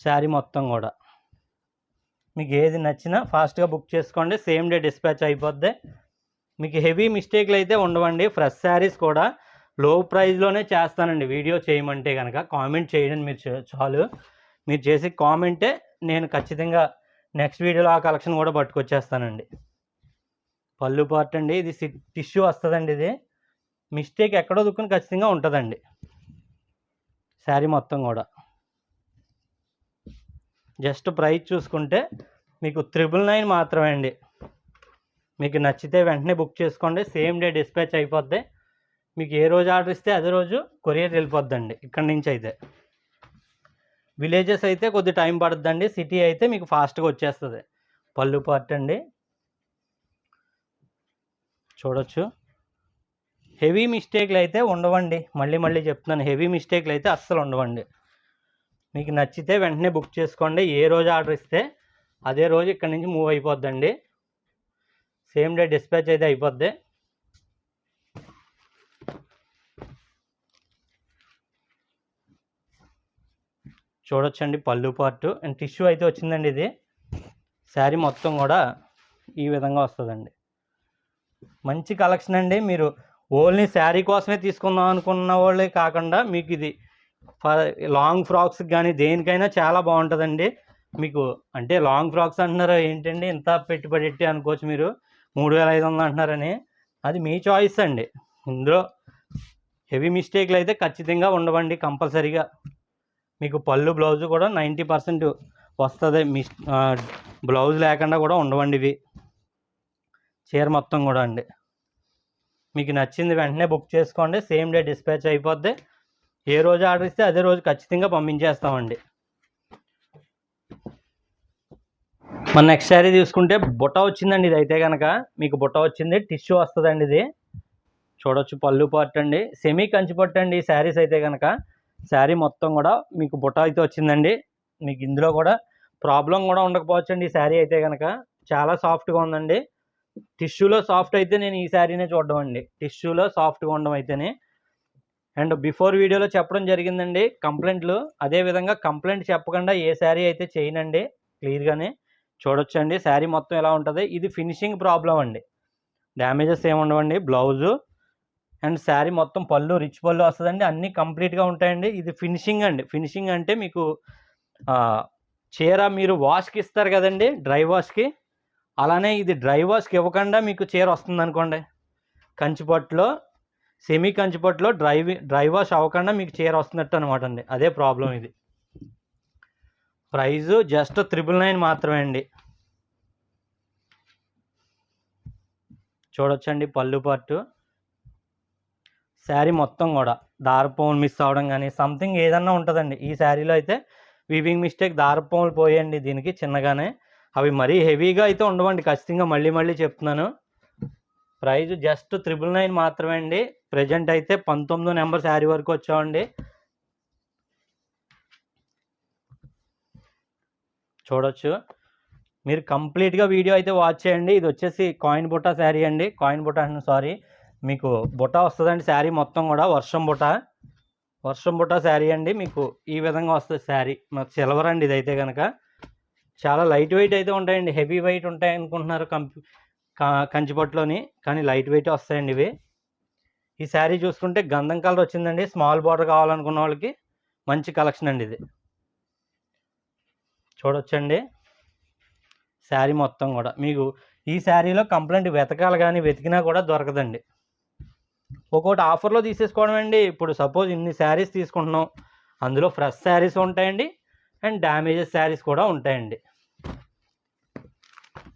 శారీ మొత్తం కూడా మీకు ఏది నచ్చినా ఫాస్ట్గా బుక్ చేసుకోండి, సేమ్ డే డిస్పాచ్ అయిపోద్ది. మీకు హెవీ మిస్టేక్లు అయితే ఉండవండి. ఫ్రెష్ శారీస్ కూడా లో ప్రైస్లోనే చేస్తానండి. వీడియో చేయమంటే కనుక కామెంట్ చేయండి మీరు చాలు. మీరు చేసే కామెంటే నేను ఖచ్చితంగా నెక్స్ట్ వీడియోలో ఆ కలెక్షన్ కూడా పట్టుకొచ్చేస్తానండి. పళ్ళు పార్ట్ అండి. ఇది టిష్యూ వస్తుందండి. ఇది మిస్టేక్ ఎక్కడో దుక్కుని ఖచ్చితంగా ఉంటుందండి. శారీ మొత్తం కూడా జస్ట్ ప్రైస్ చూసుకుంటే మీకు 999 మాత్రమే అండి. మీకు నచ్చితే వెంటనే బుక్ చేసుకోండి, సేమ్ డే డిస్పాచ్ అయిపోద్ది. మీకు ఏ రోజు ఆర్డర్ ఇస్తే అదే రోజు కొరియర్ వెళ్ళిపోద్దండి ఇక్కడి నుంచి. అయితే విలేజెస్ అయితే కొద్ది టైం పడుతుందండి, సిటీ అయితే మీకు ఫాస్ట్గా వచ్చేస్తుంది. పళ్ళు పార్ట్ అండి. చూడొచ్చు. హెవీ మిస్టేక్లు అయితే ఉండవండి. మళ్ళీ చెప్తున్నాను, హెవీ మిస్టేక్లు అయితే అస్సలు ఉండవండి. మీకు నచ్చితే వెంటనే బుక్ చేసుకోండి. ఏ రోజు ఆర్డర్ ఇస్తే అదే రోజు ఇక్కడి నుంచి మూవ్ అయిపోద్దండి. సేమ్ డే డిస్పాచ్ అయితే అయిపోద్ది. చూడొచ్చండి పళ్ళు పార్ట్ అండ్ టిష్యూ అయితే వచ్చిందండి. ఇది శారీ మొత్తం కూడా ఈ విధంగా వస్తుందండి. మంచి కలెక్షన్ అండి. మీరు ఓన్లీ శారీ కోసమే తీసుకుందాం అనుకున్న వాళ్ళే కాకుండా మీకు ఇది ఫర్ లాంగ్ ఫ్రాక్స్కి కానీ దేనికైనా చాలా బాగుంటుందండి. మీకు అంటే లాంగ్ ఫ్రాక్స్ అంటున్నారు ఏంటండి ఇంత పెట్టుబడి అనుకోవచ్చు మీరు, 3500 అంటున్నారని. అది మీ చాయిస్ అండి. ఇందులో హెవీ మిస్టేక్లు అయితే ఖచ్చితంగా ఉండవండి. కంపల్సరీగా మీకు పళ్ళు బ్లౌజ్ కూడా 90% వస్తుంది. బ్లౌజ్ లేకుండా కూడా ఉండవండి ఇవి. చీర మొత్తం కూడా అండి. మీకు నచ్చింది వెంటనే బుక్ చేసుకోండి. సేమ్ డే డిస్పాచ్ అయిపోద్ది. ఏ రోజు ఆర్డర్ ఇస్తే అదే రోజు ఖచ్చితంగా పంపించేస్తామండి. మన నెక్స్ట్ శారీ తీసుకుంటే బుట్ట వచ్చిందండి. ఇది అయితే కనుక మీకు బుట్ట వచ్చింది, టిష్యూ వస్తుందండి. ఇది చూడొచ్చు పళ్ళు పార్ట్ అండి. సెమీ కంచి పట్టు అండి ఈ శారీస్ అయితే కనుక. శారీ మొత్తం కూడా మీకు బుట్ట అయితే వచ్చిందండి. మీకు ఇందులో కూడా ప్రాబ్లం కూడా ఉండకపోవచ్చు అండి. ఈ శారీ అయితే కనుక చాలా సాఫ్ట్గా ఉందండి. టిష్యూలో సాఫ్ట్ అయితే నేను ఈ శారీనే చూడడం అండి. టిష్యూలో సాఫ్ట్గా ఉండడం అయితేనే. అండ్ బిఫోర్ వీడియోలో చెప్పడం జరిగిందండి కంప్లైంట్లు. అదేవిధంగా కంప్లైంట్ చెప్పకుండా ఏ శారీ అయితే చేయనండి. క్లియర్గానే చూడొచ్చండి శారీ మొత్తం ఎలా ఉంటుంది. ఇది ఫినిషింగ్ ప్రాబ్లం అండి, డ్యామేజెస్ ఏమి ఉండవండి. బ్లౌజు అండ్ శారీ మొత్తం పళ్ళు రిచ్ పళ్ళు వస్తుందండి. అన్నీ కంప్లీట్గా ఉంటాయండి. ఇది ఫినిషింగ్ అండి. ఫినిషింగ్ అంటే మీకు చీర మీరు వాష్కి ఇస్తారు కదండి, డ్రై వాష్కి, అలానే ఇది డ్రై వాష్కి ఇవ్వకుండా మీకు చీర వస్తుంది అనుకోండి. కంచిపట్టులో సెమీ కంచిపట్టులో డ్రై వాష్ అవ్వకుండా మీకు చీర వస్తున్నట్టు అనమాట అండి. అదే ప్రాబ్లం ఇది. ప్రైజు జస్ట్ 999 మాత్రమే అండి. చూడొచ్చండి పళ్ళు పార్టు. శారీ మొత్తం కూడా దారపోములు మిస్ అవ్వడం కానీ సంథింగ్ ఏదన్నా ఉంటుందండి. ఈ శారీలో అయితే వీవింగ్ మిస్టేక్ దారపోములు పోయండి దీనికి చిన్నగానే. అవి మరీ హెవీగా అయితే ఉండవండి, ఖచ్చితంగా మళ్ళీ చెప్తున్నాను. ప్రైజ్ జస్ట్ 999 మాత్రమే అండి. ప్రజెంట్ అయితే 19 నెంబర్ శారీ వరకు వచ్చామండి. చూడొచ్చు మీరు కంప్లీట్గా వీడియో అయితే వాచ్ చేయండి. ఇది వచ్చేసి కాయిన్ బుట్ట శారీ అండి. కాయిన్ బుట్ట అంటే సారీ, మీకు బుట్ట వస్తుందండి శారీ మొత్తం కూడా. వర్షం బుట్ట శారీ అండి. మీకు ఈ విధంగా వస్తుంది శారీ. మాకు సిల్వర్ అండి ఇదైతే కనుక. చాలా లైట్ వెయిట్ అయితే ఉంటాయండి. హెవీ వెయిట్ ఉంటాయి అనుకుంటున్నారు కంచిపట్టులోని, కానీ లైట్ వెయిట్ వస్తాయండి ఇవి. ఈ శారీ చూసుకుంటే గంధం కలర్ వచ్చిందండి. స్మాల్ బార్డర్ కావాలనుకున్న వాళ్ళకి మంచి కలెక్షన్ అండి ఇది. చూడొచ్చండి శారీ మొత్తం కూడా. మీకు ఈ శారీలో కంప్లైంట్ వెతకాలి కానీ వెతికినా కూడా దొరకదండి. ఒక్కొక్కటి ఆఫర్లో తీసేసుకోవడం అండి. ఇప్పుడు సపోజ్ ఇన్ని శారీస్ తీసుకుంటున్నాం, అందులో ఫ్రెష్ శారీస్ ఉంటాయండి అండ్ డ్యామేజెస్ శారీస్ కూడా ఉంటాయండి.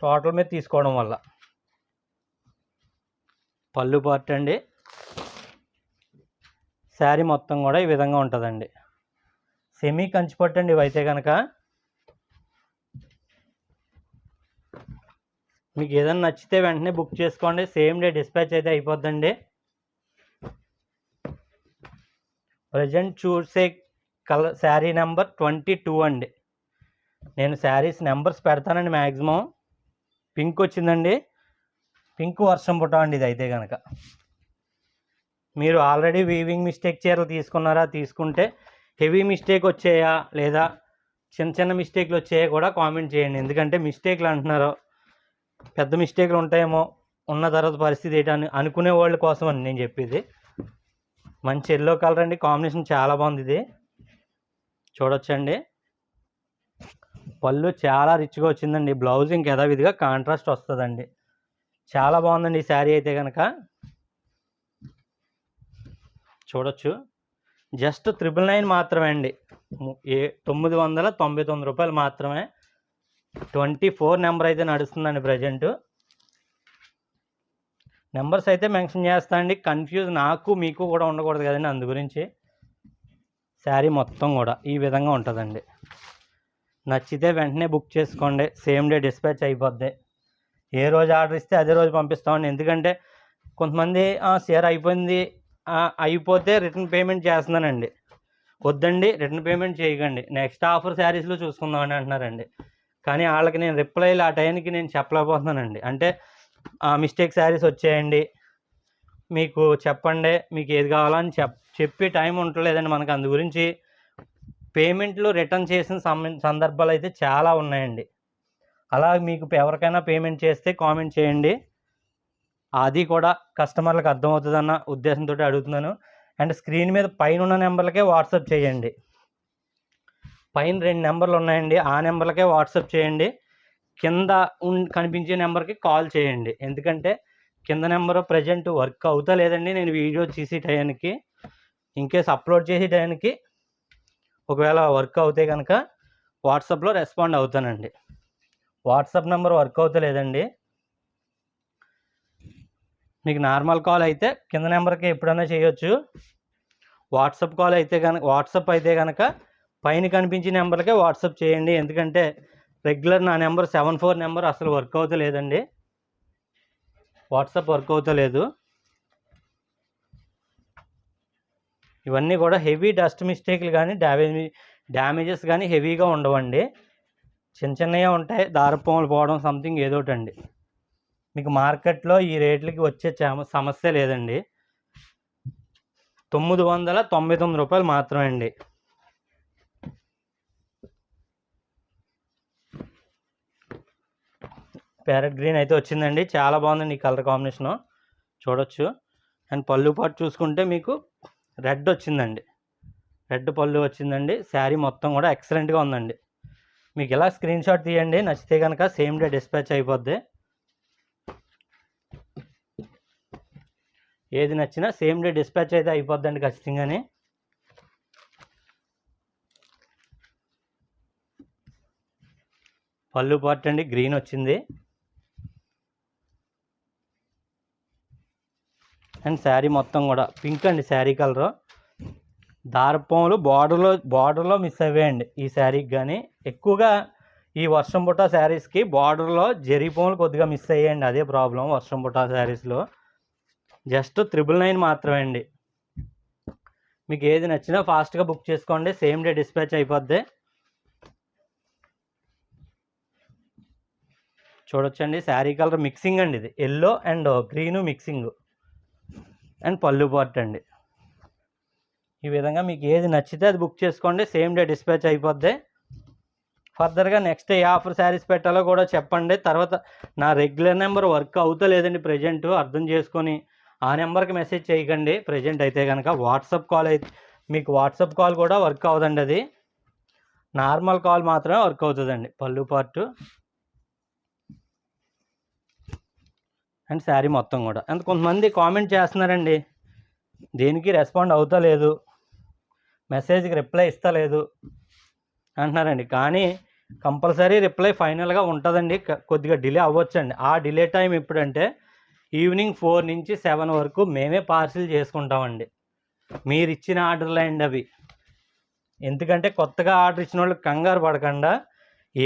టోటల్ మీద తీసుకోవడం వల్ల. పళ్ళు పార్ట్ అండి. శారీ మొత్తం కూడా ఈ విధంగా ఉంటుందండి. సెమీ కంచిపట్టు అండి ఇవైతే కనుక. మీకు ఏదైనా నచ్చితే వెంటనే బుక్ చేసుకోండి. సేమ్ డే డిస్పాచ్ అయితే అయిపోద్దండి. ప్రజెంట్ చూసే శారీ నెంబర్ 22 అండి. నేను శారీస్ నెంబర్స్ పెడతానండి మ్యాక్సిమం. పింక్ వచ్చిందండి. పింక్ వర్షం బుట్ట అండి ఇది అయితే కనుక. మీరు ఆల్రెడీ వీవింగ్ మిస్టేక్ చీరలు తీసుకున్నారా, తీసుకుంటే హెవీ మిస్టేక్ వచ్చాయా లేదా చిన్న మిస్టేక్లు వచ్చాయా కూడా కామెంట్ చేయండి. ఎందుకంటే మిస్టేక్లు అంటున్నారు, పెద్ద మిస్టేక్లు ఉంటాయేమో, ఉన్న తర్వాత పరిస్థితి ఏంటని అనుకునే వాళ్ళ కోసం అని నేను చెప్పేది. మంచి ఎల్లో కలర్ అండి. కాంబినేషన్ చాలా బాగుంది ఇది. చూడొచ్చండి పళ్ళు చాలా రిచ్గా వచ్చిందండి. బ్లౌజ్ ఇంక యథావిధిగా కాంట్రాస్ట్ వస్తుందండి. చాలా బాగుందండి ఈ శారీ అయితే కనుక. చూడొచ్చు జస్ట్ 999 మాత్రమే అండి. 999 రూపాయలు మాత్రమే. 24 నెంబర్ అయితే నడుస్తుందండి ప్రజెంట్. నెంబర్స్ అయితే మెన్షన్ చేస్తానండి. కన్ఫ్యూజ్ నాకు మీకు కూడా ఉండకూడదు కదండి, అందు గురించి. శారీ మొత్తం కూడా ఈ విధంగా ఉంటుందండి. నచ్చితే వెంటనే బుక్ చేసుకోండి. సేమ్ డే డిస్పాచ్ అయిపోద్ది. ఏ రోజు ఆర్డర్ ఇస్తే అదే రోజు పంపిస్తామండి. ఎందుకంటే కొంతమంది షేర్ అయిపోయింది అయిపోతే రిటర్న్ పేమెంట్ చేస్తున్నానండి. వద్దండి, రిటర్న్ పేమెంట్ చేయకండి, నెక్స్ట్ ఆఫర్ శారీస్లో చూసుకుందామని అంటున్నారండి. కానీ వాళ్ళకి నేను రిప్లైలు ఆ టైంకి నేను చెప్పలేకపోతున్నానండి. అంటే మిస్టేక్ శారీస్ వచ్చాయండి, మీకు చెప్పండి మీకు ఏది కావాలని చెప్పే టైం ఉండలేదండి మనకు. అందు గురించి పేమెంట్లు రిటర్న్ చేసిన సందర్భాలు అయితే చాలా ఉన్నాయండి. అలా మీకు ఎవరికైనా పేమెంట్ చేస్తే కామెంట్ చేయండి, అది కూడా కస్టమర్లకు అర్థమవుతుందన్న ఉద్దేశంతో అడుగుతున్నాను. అండ్ స్క్రీన్ మీద పైన ఉన్న నెంబర్లకే వాట్సాప్ చేయండి. పైన 2 నెంబర్లు ఉన్నాయండి, ఆ నెంబర్లకే వాట్సాప్ చేయండి. కింద కనిపించే నెంబర్కి కాల్ చేయండి. ఎందుకంటే కింద నెంబర్ ప్రజెంట్ వర్క్ అవుతా లేదండి. నేను వీడియో చేసే టయానికి, ఇన్కేస్ అప్లోడ్ చేసే టయానికి ఒకవేళ వర్క్ అవుతే కనుక వాట్సాప్లో రెస్పాండ్ అవుతానండి. వాట్సాప్ నెంబర్ వర్క్ అవుతలేదండి. మీకు నార్మల్ కాల్ అయితే కింద నెంబర్కి ఎప్పుడైనా చేయొచ్చు. వాట్సాప్ కాల్ అయితే వాట్సాప్ అయితే కనుక పైన కనిపించే నెంబర్కే వాట్సాప్ చేయండి. ఎందుకంటే రెగ్యులర్ నా నెంబర్ 74 నెంబర్ అసలు వర్క్ అవుతలేదండి, వాట్సాప్ వర్క్ అవుతలేదు. ఇవన్నీ కూడా హెవీ డస్ట్ మిస్టేక్లు కానీ డ్యామేజెస్ కానీ హెవీగా ఉండవండి. చిన్నగా ఉంటాయి, దారపోములు పోవడం సంథింగ్ ఏదో ఒకటి అండి. మీకు మార్కెట్లో ఈ రేట్లకి వచ్చే సమస్య లేదండి. 999 రూపాయలు మాత్రమే అండి. ప్యారెట్ గ్రీన్ అయితే వచ్చిందండి, చాలా బాగుందండి ఈ కలర్ కాంబినేషను, చూడొచ్చు. అండ్ పళ్ళు పాటు చూసుకుంటే మీకు రెడ్ వచ్చిందండి, రెడ్ పళ్ళు వచ్చిందండి. శారీ మొత్తం కూడా ఎక్సలెంట్గా ఉందండి. మీకు ఇలా స్క్రీన్ షాట్ తీయండి, నచ్చితే కనుక సేమ్ డే డిస్పాచ్ అయిపోద్ది. ఏది నచ్చినా సేమ్ డే డిస్పాచ్ అయితే అయిపోద్దండి ఖచ్చితంగానే. పళ్ళు పార్ట్ అండి గ్రీన్ వచ్చింది. అండ్ శారీ మొత్తం కూడా పింక్ అండి, శారీ కలరు. దారపోములు బార్డర్లో మిస్ అయ్యాయండి ఈ శారీకి. కానీ ఎక్కువగా ఈ వర్షం బుట్ట శారీస్కి బార్డర్లో జరీపోములు కొద్దిగా మిస్ అయ్యాయండి, అదే ప్రాబ్లం వర్షం బుట్ట శారీస్లో. జస్ట్ 999 మాత్రమే అండి. మీకు ఏది నచ్చినా ఫాస్ట్గా బుక్ చేసుకోండి, సేమ్ డే డిస్పాచ్ అయిపోద్ది. చూడొచ్చండి, శారీ కలర్ మిక్సింగ్ అండి, ఇది yellow and green mixing. And పళ్ళు పార్ట్ అండి. ఈ విధంగా మీకు ఏది నచ్చితే అది బుక్ చేసుకోండి, సేమ్ డే డిస్పాచ్ అయిపోద్ది. ఫర్దర్గా నెక్స్ట్ ఏ ఆఫర్ శారీస్ పెట్టాలో కూడా చెప్పండి. తర్వాత నా రెగ్యులర్ నెంబర్ వర్క్ అవుతలేదండి ప్రజెంట్, అర్థం చేసుకొని ఆ నెంబర్కి మెసేజ్ చేయకండి. ప్రజెంట్ అయితే కనుక వాట్సాప్ కాల్ అయితే మీకు వాట్సాప్ కాల్ కూడా వర్క్ అవుతుందండి, అది నార్మల్ కాల్ మాత్రమే వర్క్ అవుతుందండి. పళ్ళు పార్టు అండ్ శారీ మొత్తం కూడా. అండ్ కొంతమంది కామెంట్ చేస్తున్నారండి, దేనికి రెస్పాండ్ అవుతా లేదు, మెసేజ్కి రిప్లై ఇస్తలేదు అంటున్నారండి. కానీ కంపల్సరీ రిప్లై ఫైనల్గా ఉంటుందండి, కొద్దిగా డిలే అవ్వచ్చండి. ఆ డిలే టైం ఎప్పుడంటే ఈవినింగ్ 4 నుంచి 7 వరకు మేమే పార్సిల్ చేసుకుంటామండి. మీరు ఇచ్చిన ఆర్డర్లు అండి అవి. ఎందుకంటే కొత్తగా ఆర్డర్ ఇచ్చిన వాళ్ళు కంగారు పడకుండా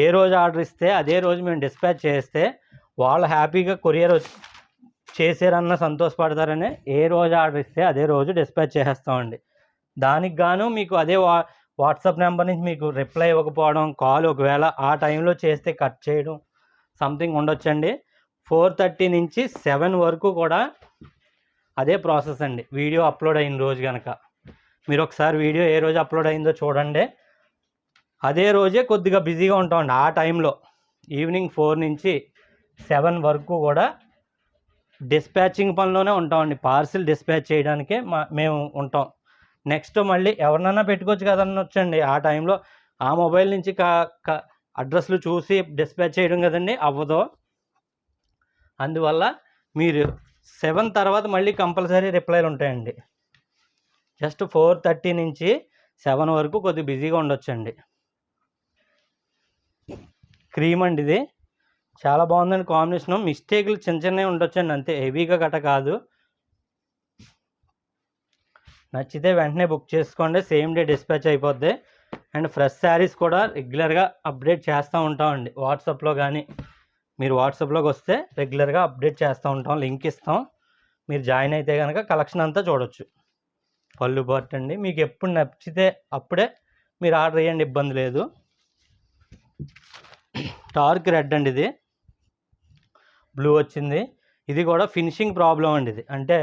ఏ రోజు ఆర్డర్ ఇస్తే అదే రోజు మేము డిస్పాచ్ చేస్తే వాళ్ళు హ్యాపీగా కొరియర్ చేసారన్న సంతోషపడతారని ఏ రోజు ఆర్డర్ ఇస్తే అదే రోజు డిస్పాచ్ చేసేస్తామండి. దానికి గాను మీకు అదే వాట్సాప్ నెంబర్ నుంచి మీకు రిప్లై ఇవ్వకపోవడం, కాల్ ఒకవేళ ఆ టైంలో చేస్తే కట్ చేయడం సంథింగ్ ఉండొచ్చండి. 4:30 నుంచి 7 వరకు కూడా అదే ప్రాసెస్ అండి. వీడియో అప్లోడ్ అయిన రోజు కనుక మీరు ఒకసారి వీడియో ఏ రోజు అప్లోడ్ అయిందో చూడండి, అదే రోజే కొద్దిగా బిజీగా ఉంటామండి. ఆ టైంలో ఈవినింగ్ 4 నుంచి 7 వరకు కూడా డిస్పాచింగ్ పనిలోనే ఉంటామండి. పార్సిల్ డిస్పాచ్ చేయడానికే మేము ఉంటాం. నెక్స్ట్ మళ్ళీ ఎవరినైనా పెట్టుకోవచ్చు కదనొచ్చండి, ఆ టైంలో ఆ మొబైల్ నుంచి అడ్రస్లు చూసి డిస్పాచ్ చేయడం కదండి, అవ్వదు. అందువల్ల మీరు 7 తర్వాత మళ్ళీ కంపల్సరీ రిప్లైలు ఉంటాయండి. జస్ట్ 4:30 నుంచి 7 వరకు కొద్దిగా బిజీగా ఉండొచ్చండి. క్రీమ్ అండి, ఇది చాలా బాగుందండి కాంబినేషను. మిస్టేక్లు చిన్నవి ఉండొచ్చండి, అంతే, హెవీగా గట్ట కాదు. నచ్చితే వెంటనే బుక్ చేసుకోండి, సేమ్ డే డిస్పాచ్ అయిపోద్ది. అండ్ ఫ్రెష్ శారీస్ కూడా రెగ్యులర్గా అప్డేట్ చేస్తూ ఉంటామండి వాట్సాప్లో. కానీ మీరు వాట్సాప్లోకి వస్తే రెగ్యులర్గా అప్డేట్ చేస్తూ ఉంటాం, లింక్ ఇస్తాం. మీరు జాయిన్ అయితే కనుక కలెక్షన్ అంతా చూడొచ్చు. పళ్ళు పార్ట్ అండి, మీకు ఎప్పుడు నచ్చితే అప్పుడే మీరు ఆర్డర్ చేయండి, ఇబ్బంది లేదు. డార్క్ రెడ్ అండి, ఇది బ్లూ వచ్చింది. ఇది కూడా ఫినిషింగ్ ప్రాబ్లం అండి. ఇది అంటే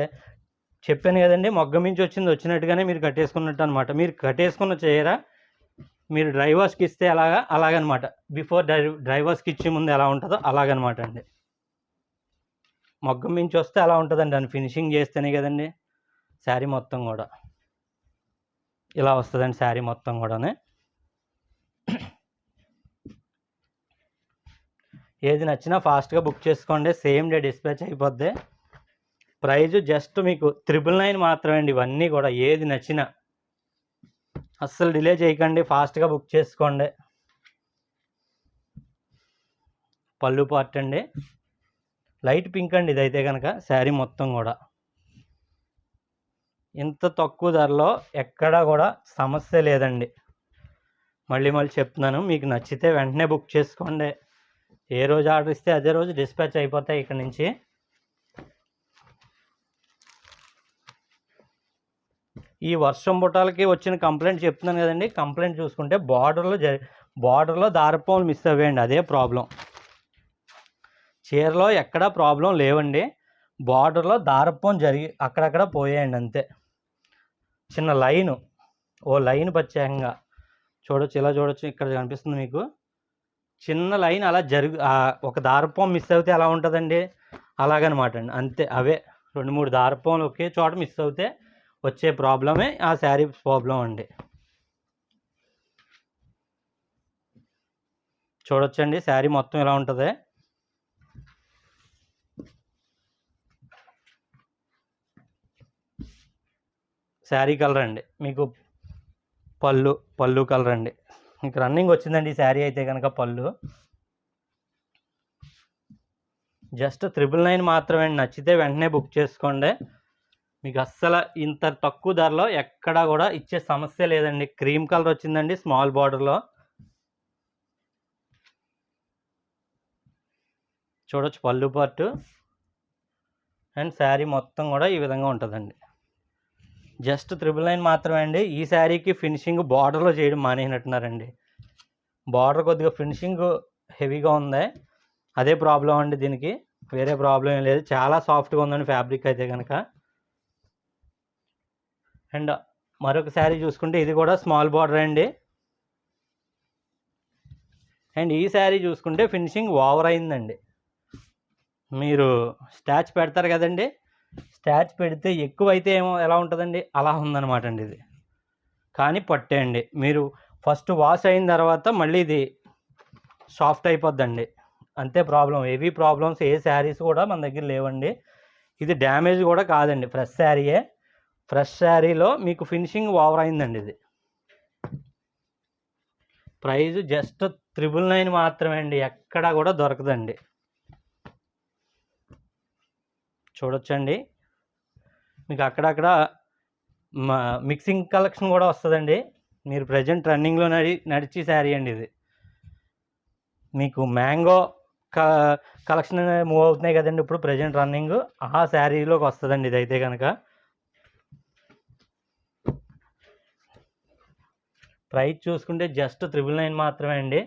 చెప్పాను కదండి, మొగ్గ మించి వచ్చినట్టుగానే మీరు కట్టేసుకున్నట్టు అనమాట. మీరు కట్టేసుకున్న చీర మీరు డ్రై వాష్కి ఇస్తే అలాగనమాట. బిఫోర్ డ్రై వాష్కి ఇచ్చే ముందు ఎలా ఉంటుందో అలాగనమాట అండి. మగ్గం మించి వస్తే అలా ఉంటుందండి. దాన్ని ఫినిషింగ్ చేస్తేనే కదండి శారీ మొత్తం కూడా ఇలా వస్తుందండి. శారీ మొత్తం కూడా ఏది నచ్చినా ఫాస్ట్గా బుక్ చేసుకోండి. సేమ్ డే డిస్పాచ్ అయిపోద్ది. ప్రైజు జస్ట్ మీకు 999 మాత్రమే అండి. ఇవన్నీ కూడా ఏది నచ్చినా అస్సలు డిలే చేయకండి, ఫాస్ట్గా బుక్ చేసుకోండి. పళ్ళు పార్ట్ అండి, లైట్ పింక్ అండి ఇదైతే కనుక. శారీ మొత్తం కూడా ఇంత తక్కువ ధరలో ఎక్కడా కూడా సమస్య లేదండి. మళ్ళీ చెప్తున్నాను, మీకు నచ్చితే వెంటనే బుక్ చేసుకోండి. ఏ రోజు ఆర్డర్ ఇస్తే అదే రోజు డిస్పాచ్ అయిపోతాయి ఇక్కడ నుంచి. ఈ వర్షం బుట్టాలకి వచ్చిన కంప్లైంట్ చెప్తున్నాను కదండి. కంప్లైంట్ చూసుకుంటే బార్డర్లో దారపోలు మిస్ అవ్వేయండి, అదే ప్రాబ్లం. చీరలో ఎక్కడా ప్రాబ్లం లేవండి. బార్డర్లో దారపోం అక్కడక్కడ పోయాయండి అంతే. చిన్న లైను, ఓ లైన్ ప్రత్యేకంగా చూడొచ్చు, ఇలా చూడొచ్చు, ఇక్కడ కనిపిస్తుంది మీకు చిన్న లైన్ అలా ఒక దారపం మిస్ అవుతే ఎలా ఉంటుందండి, అలాగనమాట అండి. అంతే, అవే 2-3 దారపంలు ఒకే చోట మిస్ అవుతే వచ్చే ప్రాబ్లమే ఆ శారీ ప్రాబ్లం అండి. చూడొచ్చండి శారీ మొత్తం ఇలా ఉంటుంది. శారీ కలర్ అండి మీకు పళ్ళు కలర్ అండి. మీకు రన్నింగ్ వచ్చిందండి ఈ శారీ అయితే కనుక. పళ్ళు జస్ట్ 999 మాత్రమే అండి. నచ్చితే వెంటనే బుక్ చేసుకోండి. మీకు అస్సలు ఇంత తక్కువ ధరలో ఎక్కడా కూడా ఇచ్చే సమస్య లేదండి. క్రీమ్ కలర్ వచ్చిందండి స్మాల్ బార్డర్లో. చూడొచ్చు పళ్ళు పార్టు. అండ్ శారీ మొత్తం కూడా ఈ విధంగా ఉంటుందండి. జస్ట్ 999 మాత్రమే అండి. ఈ శారీకి ఫినిషింగ్ బార్డర్లో చేయడం మానేసినట్టున్నారండి. బార్డర్ కొద్దిగా ఫినిషింగ్ హెవీగా ఉంది, అదే ప్రాబ్లం అండి. దీనికి వేరే ప్రాబ్లం ఏం లేదు. చాలా సాఫ్ట్గా ఉందండి ఫ్యాబ్రిక్ అయితే కనుక. అండ్ మరొక శారీ చూసుకుంటే ఇది కూడా స్మాల్ బార్డర్ అండి. అండ్ ఈ శారీ చూసుకుంటే ఫినిషింగ్ ఓవర్ అయిందండి. మీరు స్టాచ్ పెడతారు కదండి, స్టాచ్ పెడితే ఎక్కువైతే ఎలా ఉంటుందండి, అలా ఉందన్నమాట అండి ఇది. కానీ పట్టేయండి, మీరు ఫస్ట్ వాష్ అయిన తర్వాత మళ్ళీ ఇది సాఫ్ట్ అయిపోద్దండి, అంతే ప్రాబ్లం. హెవీ ప్రాబ్లమ్స్ ఏ శారీస్ కూడా మన దగ్గర లేవండి. ఇది డ్యామేజ్ కూడా కాదండి, ఫ్రెష్ శారీయే. ఫ్రెష్ శారీలో మీకు ఫినిషింగ్ ఓవర్ అయిందండి ఇది. ప్రైస్ జస్ట్ 999 మాత్రమే అండి, ఎక్కడా కూడా దొరకదండి. చూడొచ్చండి మీకు అక్కడక్కడ మిక్సింగ్ కలెక్షన్ కూడా వస్తుందండి. మీరు ప్రజెంట్ రన్నింగ్లో నడిచి శారీ అండి ఇది. మీకు మ్యాంగో కలెక్షన్ మూవ్ అవుతున్నాయి కదండి ఇప్పుడు ప్రజెంట్ రన్నింగ్, ఆ శారీలోకి వస్తుందండి ఇదైతే కనుక. ప్రైస్ చూసుకుంటే జస్ట్ 999 మాత్రమే అండి.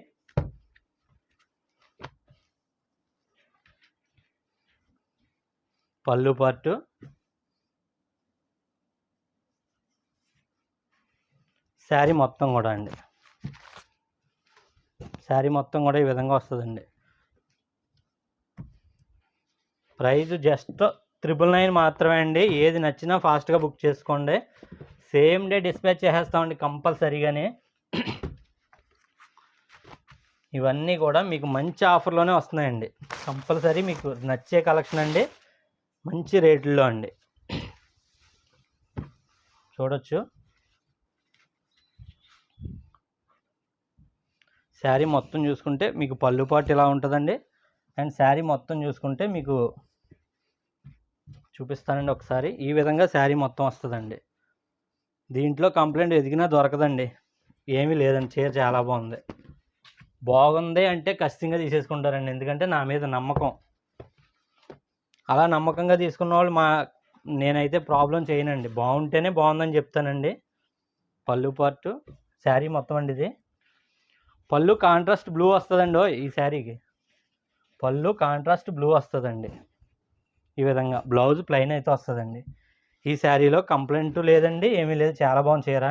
పళ్ళు పార్టు, శారీ మొత్తం కూడా అండి. శారీ మొత్తం కూడా ఈ విధంగా వస్తుందండి. ప్రైస్ జస్ట్ 999 మాత్రమే అండి. ఏది నచ్చినా ఫాస్ట్గా బుక్ చేసుకోండి. సేమ్ డే డిస్పాచ్ చేసేస్తామండి కంపల్సరీగానే. ఇవన్నీ కూడా మీకు మంచి ఆఫర్లోనే వస్తున్నాయండి. కంపల్సరీ మీకు నచ్చే కలెక్షన్ అండి, మంచి రేట్లలో అండి. చూడొచ్చు శారీ మొత్తం చూసుకుంటే మీకు పళ్ళు పాటు ఇలా ఉంటుందండి. అండ్ శారీ మొత్తం చూసుకుంటే మీకు చూపిస్తానండి ఒకసారి. ఈ విధంగా శారీ మొత్తం వస్తుందండి. దీంట్లో కంప్లైంట్ ఎదిగినా దొరకదండి, ఏమీ లేదండి. చీర చాలా బాగుంది. బాగుంది అంటే ఖచ్చితంగా తీసేసుకుంటారండి, ఎందుకంటే నా మీద నమ్మకం. అలా నమ్మకంగా తీసుకున్న వాళ్ళు నేనైతే ప్రాబ్లం చేయనండి. బాగుంటేనే బాగుందని చెప్తానండి. పళ్ళు పార్టు, శారీ మొత్తం అండి ఇది. పళ్ళు కాంట్రాస్ట్ బ్లూ వస్తుందండి ఈ శారీకి. పళ్ళు కాంట్రాస్ట్ బ్లూ వస్తుందండి ఈ విధంగా. బ్లౌజ్ ప్లెయిన్ అయితే వస్తుందండి. ఈ శారీలో కంప్లైంట్ లేదండి, ఏమీ లేదు. చాలా బాగుంది చీర.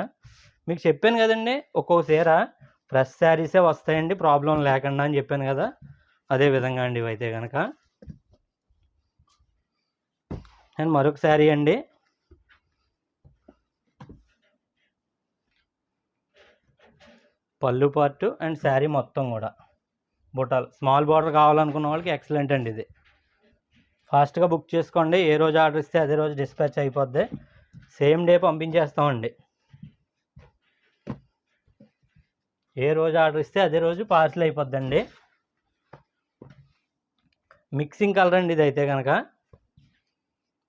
మీకు చెప్పాను కదండి, ఒక్కో చీర ఫ్రెష్ శారీసే వస్తాయండి ప్రాబ్లం లేకుండా అని చెప్పాను కదా, అదే విధంగా అండి ఇవైతే కనుక. అండ్ మరొక శారీ అండి, పళ్ళు పార్టు అండ్ శారీ మొత్తం కూడా బుట్టాలు, స్మాల్ బార్డర్ కావాలనుకున్న వాళ్ళకి ఎక్సలెంట్ అండి ఇది. ఫాస్ట్గా బుక్ చేసుకోండి, ఏ రోజు ఆర్డర్ ఇస్తే అదే రోజు డిస్పాచ్ అయిపోద్ది, సేమ్ డే పంపించేస్తామండి. ఏ రోజు ఆర్డర్ ఇస్తే అదే రోజు పార్సిల్ అయిపోద్దండి. మిక్సింగ్ కలర్ అండి ఇది అయితే కనుక,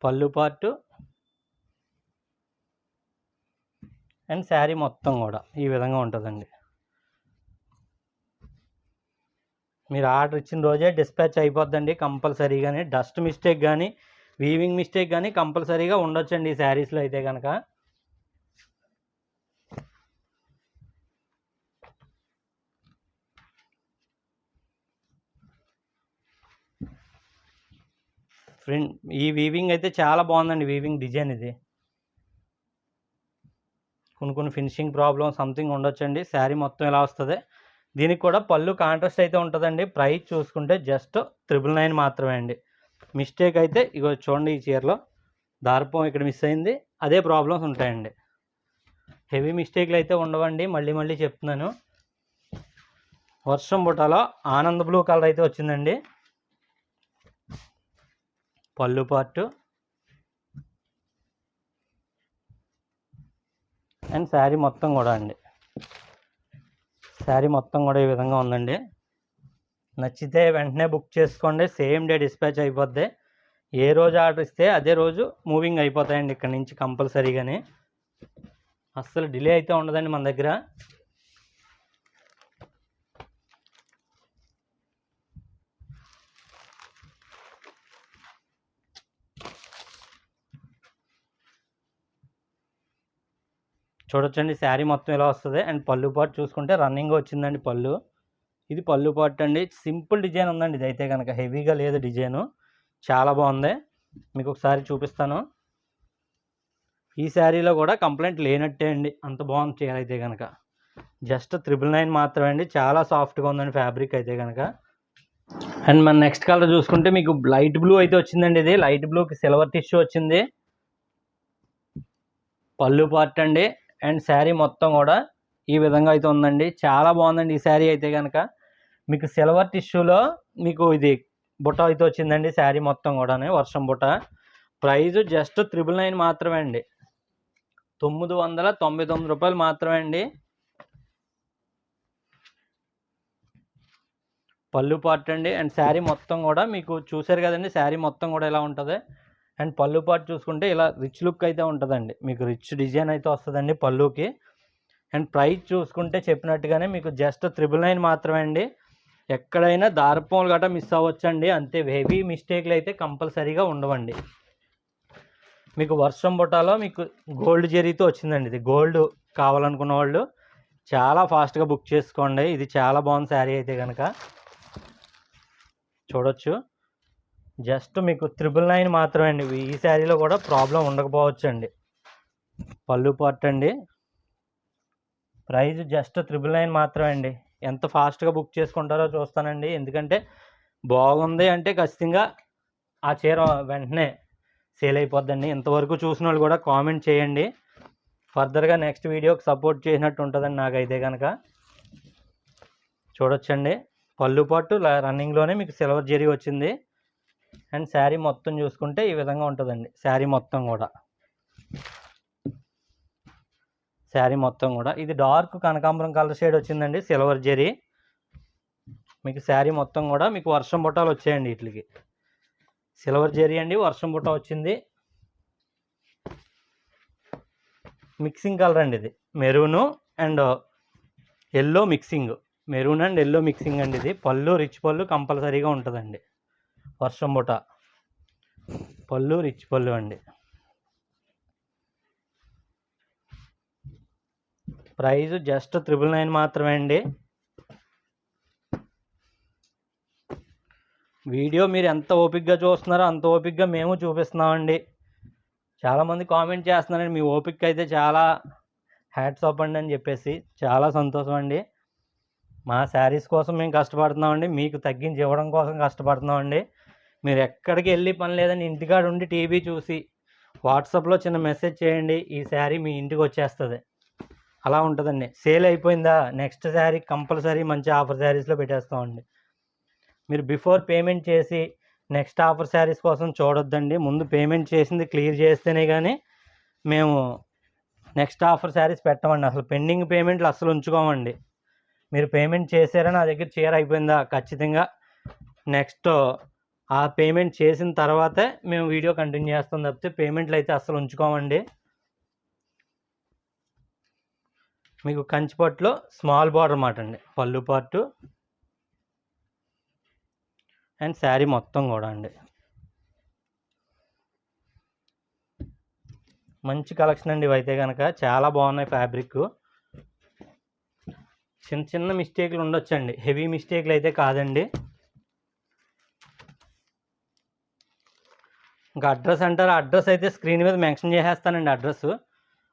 పళ్ళు పార్టు అండ్ శారీ మొత్తం కూడా ఈ విధంగా ఉంటుందండి. మీరు ఆర్డర్ ఇచ్చిన రోజే డిస్పాచ్ అయిపోద్దండి కంపల్సరీ. కానీ డస్ట్ మిస్టేక్ కానీ వీవింగ్ మిస్టేక్ కానీ కంపల్సరీగా ఉండొచ్చండి ఈ శారీస్లో అయితే కనుక. ఫ్రెండ్ ఈ వీవింగ్ అయితే చాలా బాగుందండి, వీవింగ్ డిజైన్ ఇది. కొన్ని ఫినిషింగ్ ప్రాబ్లమ్ సంథింగ్ ఉండొచ్చండి. శారీ మొత్తం ఇలా వస్తుంది. దీనికి కూడా పళ్ళు కాంట్రాస్ట్ అయితే ఉంటుందండి. ప్రైస్ చూసుకుంటే జస్ట్ 999 మాత్రమే అండి. మిస్టేక్ అయితే ఇగో చూడండి, ఈ చీరలో దార్పం ఇక్కడ మిస్ అయింది, అదే ప్రాబ్లమ్స్ ఉంటాయండి. హెవీ మిస్టేక్లు అయితే ఉండవండి, మళ్ళీ చెప్తున్నాను. వర్షం బుటాలో ఆనంద్ బ్లూ కలర్ అయితే వచ్చిందండి. పళ్ళు పార్టు అండ్ శారీ మొత్తం కూడా అండి, శారీ మొత్తం కూడా ఈ విధంగా ఉందండి. నచ్చితే వెంటనే బుక్ చేసుకోండి, సేమ్ డే డిస్పాచ్ అయిపోద్ది. ఏ రోజు ఆర్డర్ ఇస్తే అదే రోజు మూవింగ్ అయిపోతాయండి ఇక్కడ నుంచి కంపల్సరీగానే. అస్సలు డిలే అయితే ఉండదండి మన దగ్గర. చూడొచ్చండి, శారీ మొత్తం ఇలా వస్తుంది. అండ్ పళ్ళు పాటు చూసుకుంటే రన్నింగ్ వచ్చిందండి పళ్ళు. ఇది పళ్ళు పాటు అండి. సింపుల్ డిజైన్ ఉందండి ఇది అయితే కనుక, హెవీగా లేదు డిజైను, చాలా బాగుంది. మీకు ఒకసారి చూపిస్తాను. ఈ శారీలో కూడా కంప్లైంట్ లేనట్టే అండి, అంత బాగుంది చీర అయితే కనుక. జస్ట్ 999 మాత్రమే అండి, చాలా సాఫ్ట్గా ఉందండి ఫ్యాబ్రిక్ అయితే కనుక. అండ్ మన నెక్స్ట్ కలర్ చూసుకుంటే మీకు లైట్ బ్లూ అయితే వచ్చిందండి. ఇది లైట్ బ్లూకి సిల్వర్ టిష్యూ వచ్చింది. పళ్ళు పార్ట్ అండి అండ్ శారీ మొత్తం కూడా ఈ విధంగా అయితే ఉందండి. చాలా బాగుందండి ఈ శారీ అయితే కనుక. మీకు సిల్వర్ టిష్యూలో మీకు ఇది బుట్ట అయితే వచ్చిందండి, శారీ మొత్తం కూడా వర్షం బుట్ట. ప్రైజు జస్ట్ 999 మాత్రమే అండి, 999 రూపాయలు మాత్రమే అండి. పళ్ళు పార్ట్ అండి అండ్ శారీ మొత్తం కూడా మీకు చూసారు కదండి, శారీ మొత్తం కూడా ఇలా ఉంటుంది. అండ్ పళ్ళు పార్ట్ చూసుకుంటే ఇలా రిచ్ లుక్ అయితే ఉంటుందండి, మీకు రిచ్ డిజైన్ అయితే వస్తుందండి పళ్ళుకి. అండ్ ప్రైస్ చూసుకుంటే చెప్పినట్టుగానే మీకు జస్ట్ 999 మాత్రమే అండి. ఎక్కడైనా దారపోలు గట్రా మిస్ అవ్వచ్చండి, అంతే. హెవీ మిస్టేక్లు అయితే కంపల్సరీగా ఉండవండి. మీకు వర్షం బుట్టాలో మీకు గోల్డ్ జరీతో వచ్చిందండి. ఇది గోల్డ్ కావాలనుకున్న వాళ్ళు చాలా ఫాస్ట్గా బుక్ చేసుకోండి. ఇది చాలా బాగుంది శారీ అయితే కనుక. చూడొచ్చు, జస్ట్ మీకు 999 మాత్రమే అండి. ఈ శారీలో కూడా ప్రాబ్లం ఉండకపోవచ్చు అండి. పళ్ళు పార్ట్ అండి, ప్రైస్ జస్ట్ 999 మాత్రమే అండి. ఎంత ఫాస్ట్గా బుక్ చేసుకుంటారో చూస్తానండి, ఎందుకంటే బాగుంది అంటే ఖచ్చితంగా ఆ చీర వెంటనే సేల్ అయిపోద్దండి. ఇంతవరకు చూసిన వాళ్ళు కూడా కామెంట్ చేయండి, ఫర్దర్గా నెక్స్ట్ వీడియోకి సపోర్ట్ చేసినట్టు ఉంటుందండి నాకైతే కనుక. చూడొచ్చండి, పళ్ళు పాటు రన్నింగ్లోనే మీకు సిల్వర్ జరీ వచ్చింది. అండ్ శారీ మొత్తం చూసుకుంటే ఈ విధంగా ఉంటుందండి. శారీ మొత్తం కూడా ఇది డార్క్ కనకాంబరం కలర్ షేడ్ వచ్చిందండి, సిల్వర్ జరీ. మీకు శారీ మొత్తం కూడా మీకు వర్షం బుట్టాలు వచ్చాయండి. వీటికి సిల్వర్ జరీ అండి, వర్షం బుట్ట వచ్చింది. మిక్సింగ్ కలర్ అండి ఇది, maroon and yellow mixing, maroon and yellow mixing అండి ఇది. పళ్ళు రిచ్ పళ్ళు కంపల్సరీగా ఉంటుందండి. వర్షం బుట్ట పళ్ళు రిచ్ పళ్ళు అండి. ప్రైస్ జస్ట్ 999 మాత్రమే అండి. వీడియో మీరు ఎంత ఓపికగా చూస్తున్నారో అంత ఓపికగా మేము చూపిస్తున్నామండి. చాలామంది కామెంట్ చేస్తున్నారండి, మీ ఓపిక అయితే చాలా హ్యాట్స్ ఆఫ్ అండి అని చెప్పేసి. చాలా సంతోషం అండి. మా శారీస్ కోసం మేము కష్టపడుతున్నామండి, మీకు తగ్గించి ఇవ్వడం కోసం కష్టపడుతున్నామండి. మీరు ఎక్కడికి వెళ్ళి పని లేదని ఇంటికాడ ఉండి టీవీ చూసి వాట్సాప్లో చిన్న మెసేజ్ చేయండి, ఈ శారీ మీ ఇంటికి వచ్చేస్తుంది. అలా ఉంటుందండి. సేల్ అయిపోయిందా, నెక్స్ట్ శారీ కంపల్సరీ మంచి ఆఫర్ శారీస్లో పెట్టేస్తామండి. మీరు బిఫోర్ పేమెంట్ చేసి నెక్స్ట్ ఆఫర్ శారీస్ కోసం చూడొద్దండి. ముందు పేమెంట్ చేసింది క్లియర్ చేస్తేనే కానీ మేము నెక్స్ట్ ఆఫర్ శారీస్ పెట్టమండి. అసలు పెండింగ్ పేమెంట్లు అసలు ఉంచుకోమండి. మీరు పేమెంట్ చేశారా, నా దగ్గర చీర అయిపోయిందా, ఖచ్చితంగా నెక్స్ట్ ఆ పేమెంట్ చేసిన తర్వాతే మేము వీడియో కంటిన్యూ చేస్తాం తప్పితే పేమెంట్లు అయితే అసలు ఉంచుకోమండి. మీకు కంచిపట్టులో స్మాల్ బార్డర్ మాట అండి, పళ్ళు పార్టు అండ్ శారీ మొత్తం కూడా అండి. మంచి కలెక్షన్ అండి ఇవైతే కనుక, చాలా బాగున్నాయి. ఫ్యాబ్రిక్ చిన్న చిన్న మిస్టేక్లు ఉండొచ్చండి, హెవీ మిస్టేక్లు అయితే కాదండి. ఇంకా అడ్రస్ అంటారా, అడ్రస్ అయితే స్క్రీన్ మీద మెన్షన్ చేసేస్తానండి.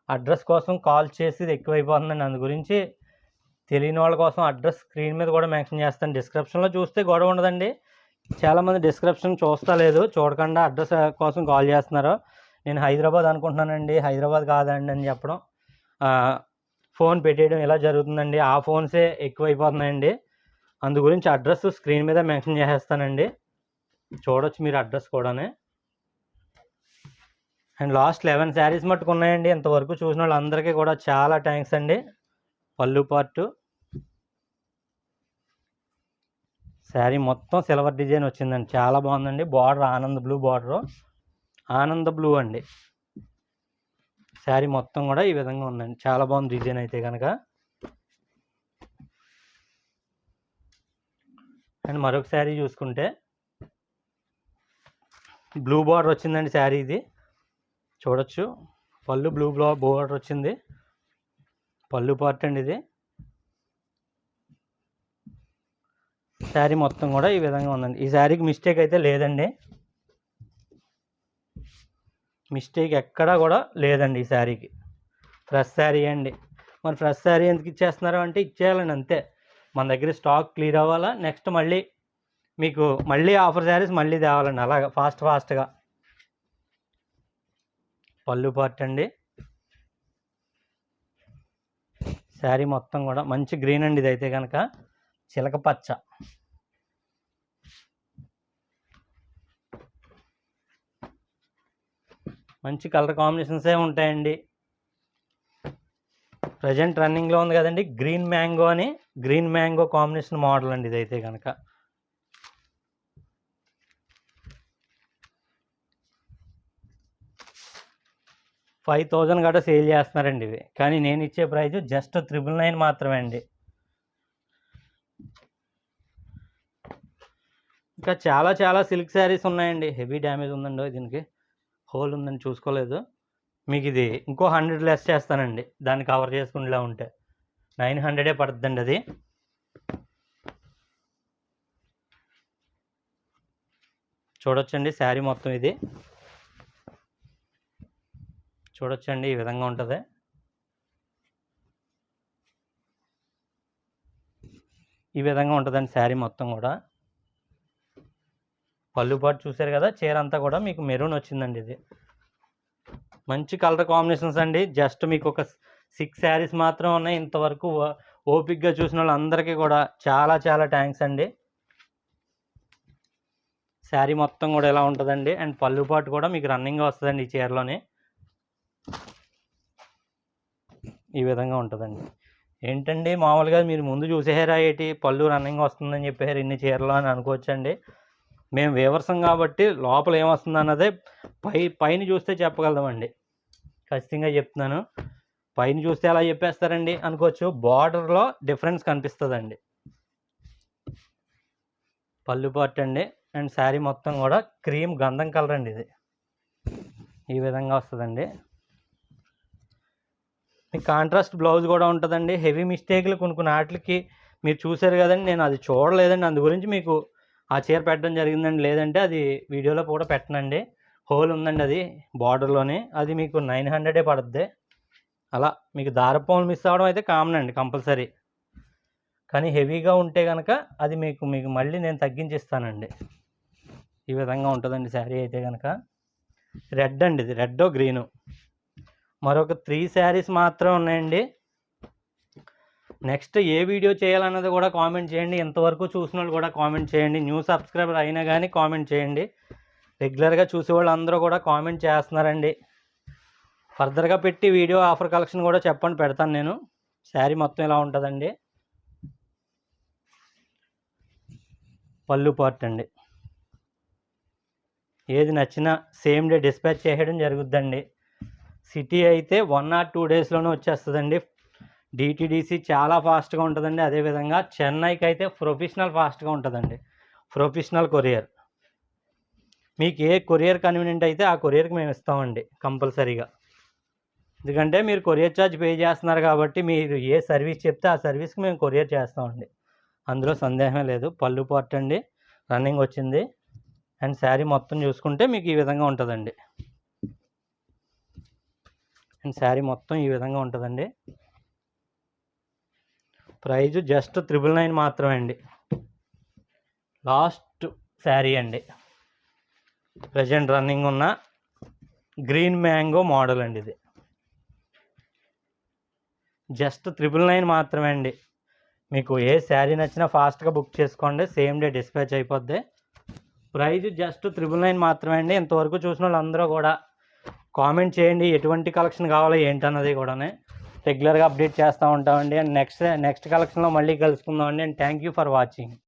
అడ్రస్ కోసం కాల్ చేసి ఎక్కువైపోతుందండి, అందు గురించి తెలియని వాళ్ళ కోసం అడ్రస్ స్క్రీన్ మీద కూడా మెన్షన్ చేస్తాను. డిస్క్రిప్షన్లో చూస్తే గొడవ ఉండదండి. చాలామంది డిస్క్రిప్షన్ చూడకుండా అడ్రస్ కోసం కాల్ చేస్తున్నారు. నేను హైదరాబాద్ అనుకుంటున్నానండి, హైదరాబాద్ కాదండి అని చెప్పడం, ఫోన్ పెట్టేయడం ఇలా జరుగుతుందండి. ఆ ఫోన్సే ఎక్కువైపోతున్నాయండి. అందు గురించి అడ్రస్ స్క్రీన్ మీద మెన్షన్ చేసేస్తానండి, చూడొచ్చు మీరు అడ్రస్ కూడానే. అండ్ లాస్ట్ 11 శారీస్ మట్టుకు ఉన్నాయండి. ఇంతవరకు చూసిన వాళ్ళందరికీ కూడా చాలా థ్యాంక్స్ అండి. పళ్ళు పార్టు శారీ మొత్తం సిల్వర్ డిజైన్ వచ్చిందండి, చాలా బాగుందండి. బార్డర్ ఆనంద బ్లూ అండి. శారీ మొత్తం కూడా ఈ విధంగా ఉందండి, చాలా బాగుంది డిజైన్ అయితే కనుక. అండ్ మరొక శారీ చూసుకుంటే బ్లూ బార్డర్ వచ్చిందండి శారీ, ఇది చూడొచ్చు. పళ్ళు బ్లూ బార్డర్ వచ్చింది, పళ్ళు పార్ట్ అండి ఇది. శారీ మొత్తం కూడా ఈ విధంగా ఉందండి. ఈ శారీకి మిస్టేక్ అయితే లేదండి, మిస్టేక్ ఎక్కడా కూడా లేదండి. ఈ శారీకి ఫ్రెష్ శారీ అండి. మరి ఫ్రెష్ శారీ ఎందుకు ఇచ్చేస్తున్నారు అంటే ఇచ్చేయాలండి అంతే. మన దగ్గర స్టాక్ క్లియర్ అవ్వాలా, నెక్స్ట్ మీకు మళ్ళీ ఆఫర్ శారీస్ మళ్ళీ తేవాలండి, అలాగా ఫాస్ట్గా. పళ్ళు పార్ట్ అండి. శారీ మొత్తం కూడా మంచి గ్రీన్ అండి, ఇదైతే కనుక చిలక పచ్చ. మంచి కలర్ కాంబినేషన్సే ఉంటాయండి. ప్రజెంట్ రన్నింగ్లో ఉంది కదండి గ్రీన్ మ్యాంగో కాంబినేషన్ మోడల్ అండి ఇదైతే కనుక. $5,000 గట్రా సేల్ చేస్తున్నారండి ఇవి, కానీ నేను ఇచ్చే ప్రైస్ జస్ట్ 999 మాత్రమే అండి. ఇంకా చాలా సిల్క్ శారీస్ ఉన్నాయండి. హెవీ డ్యామేజ్ ఉందండి, దీనికి హోల్ ఉందని చూసుకోలేదు. మీకు ఇది ఇంకో 100 లెస్ చేస్తానండి, దాన్ని కవర్ చేసుకునేలా ఉంటే 900 పడుతుందండి అది. చూడొచ్చండి శారీ మొత్తం ఇది చూడొచ్చండి, ఈ విధంగా ఉంటుంది. ఈ విధంగా ఉంటుందండి శారీ మొత్తం కూడా. పళ్ళు పాటు చూసారు కదా, చీర అంతా కూడా మీకు మెరూన్ వచ్చిందండి. ఇది మంచి కలర్ కాంబినేషన్స్ అండి. జస్ట్ మీకు ఒక 6 శారీస్ మాత్రం ఉన్నాయి. ఇంతవరకు ఓపిక్గా చూసిన వాళ్ళందరికీ కూడా చాలా థ్యాంక్స్ అండి. శారీ మొత్తం కూడా ఎలా ఉంటుందండి. అండ్ పళ్ళు పాటు కూడా మీకు రన్నింగ్గా వస్తుందండి ఈ చీరలోనే, ఈ విధంగా ఉంటుందండి. ఏంటండి మామూలుగా మీరు ముందు చూసేసారా ఏంటి, పళ్ళు రన్నింగ్ వస్తుందని చెప్పారు ఇన్ని చీరలు అని అనుకోవచ్చండి. మేము వేవర్సం కాబట్టి లోపల ఏమొస్తుంది అన్నదే పైన చూస్తే చెప్పగలమండి, ఖచ్చితంగా చెప్తున్నాను. పైన చూస్తే ఎలా చెప్పేస్తారండి అనుకోవచ్చు, బార్డర్లో డిఫరెన్స్ కనిపిస్తుందండి. పళ్ళు పార్ట్ అండి. అండ్ శారీ మొత్తం కూడా క్రీమ్ గంధం కలర్ అండి, ఇది ఈ విధంగా వస్తుందండి. మీకు కాంట్రాస్ట్ బ్లౌజ్ కూడా ఉంటుందండి. హెవీ మిస్టేక్లు కొన్ని వాటికి మీరు చూసారు కదండి, నేను అది చూడలేదండి, అందు గురించి మీకు ఆ చీర పెట్టడం జరిగిందండి. లేదంటే అది వీడియోలో కూడా పెట్టనండి. హోల్ ఉందండి అది బార్డర్లోనే, అది మీకు 900 పడుద్ది. అలా మీకు దారపోలు మిస్ అవ్వడం అయితే కామన్ అండి కంపల్సరీ. కానీ హెవీగా ఉంటే కనుక అది మీకు మళ్ళీ నేను తగ్గించిస్తానండి. ఈ విధంగా ఉంటుందండి శారీ అయితే కనుక. రెడ్ అండి, ఇది రెడ్ గ్రీను. మరొక 3 శారీస్ మాత్రం ఉన్నాయండి. నెక్స్ట్ ఏ వీడియో చేయాలన్నది కూడా కామెంట్ చేయండి. ఇంతవరకు చూసిన వాళ్ళు కూడా కామెంట్ చేయండి. న్యూ సబ్స్క్రైబర్ అయినా కానీ కామెంట్ చేయండి. రెగ్యులర్గా చూసేవాళ్ళు అందరూ కూడా కామెంట్ చేస్తున్నారండి. ఫర్దర్గా పెట్టి వీడియో ఆఫర్ కలెక్షన్ కూడా చెప్పండి, పెడతాను నేను. శారీ మొత్తం ఇలా ఉంటుందండి. పళ్ళు పార్ట్ అండి. ఏది నచ్చినా సేమ్ డే డిస్పాచ్ చేయడం జరుగుద్దండి. సిటీ అయితే 1 or 2 డేస్లోనే వచ్చేస్తుందండి. డిటీడీసీ చాలా ఫాస్ట్గా ఉంటుందండి. అదేవిధంగా చెన్నైకి అయితే ప్రొఫెషనల్ ఫాస్ట్గా ఉంటుందండి. Professional courier. మీకు ఏ కొరియర్ కన్వీనియంట్ అయితే ఆ కొరియర్కి మేము ఇస్తామండి కంపల్సరీగా. ఎందుకంటే మీరు కొరియర్ ఛార్జ్ పే చేస్తున్నారు కాబట్టి మీరు ఏ సర్వీస్ చెప్తే ఆ సర్వీస్కి మేము కొరియర్ చేస్తామండి. అందులో సందేహమే లేదు. పళ్ళు పార్ట్ అండి, రన్నింగ్ వచ్చింది. అండ్ శారీ మొత్తం చూసుకుంటే మీకు ఈ విధంగా ఉంటుందండి. అండ్ శారీ మొత్తం ఈ విధంగా ఉంటుందండి. ప్రైజు జస్ట్ 999 మాత్రమే అండి. లాస్ట్ శారీ అండి. ప్రజెంట్ రన్నింగ్ ఉన్న గ్రీన్ మ్యాంగో మోడల్ అండి. ఇది జస్ట్ 999 మాత్రమే అండి. మీకు ఏ శారీ నచ్చినా ఫాస్ట్గా బుక్ చేసుకోండి, సేమ్ డే డిస్పాచ్ అయిపోద్ది. ప్రైజ్ జస్ట్ 999 మాత్రమే అండి. ఇంతవరకు చూసిన వాళ్ళందరూ కూడా కామెంట్ చేయండి ఎటువంటి కలెక్షన్ కావాలో ఏంటన్నది కూడా. రెగ్యులర్గా అప్డేట్ చేస్తూ ఉంటామండి. అండ్ నెక్స్ట్ కలెక్షన్లో మళ్ళీ కలుసుకుందామండి. And thank you for watching.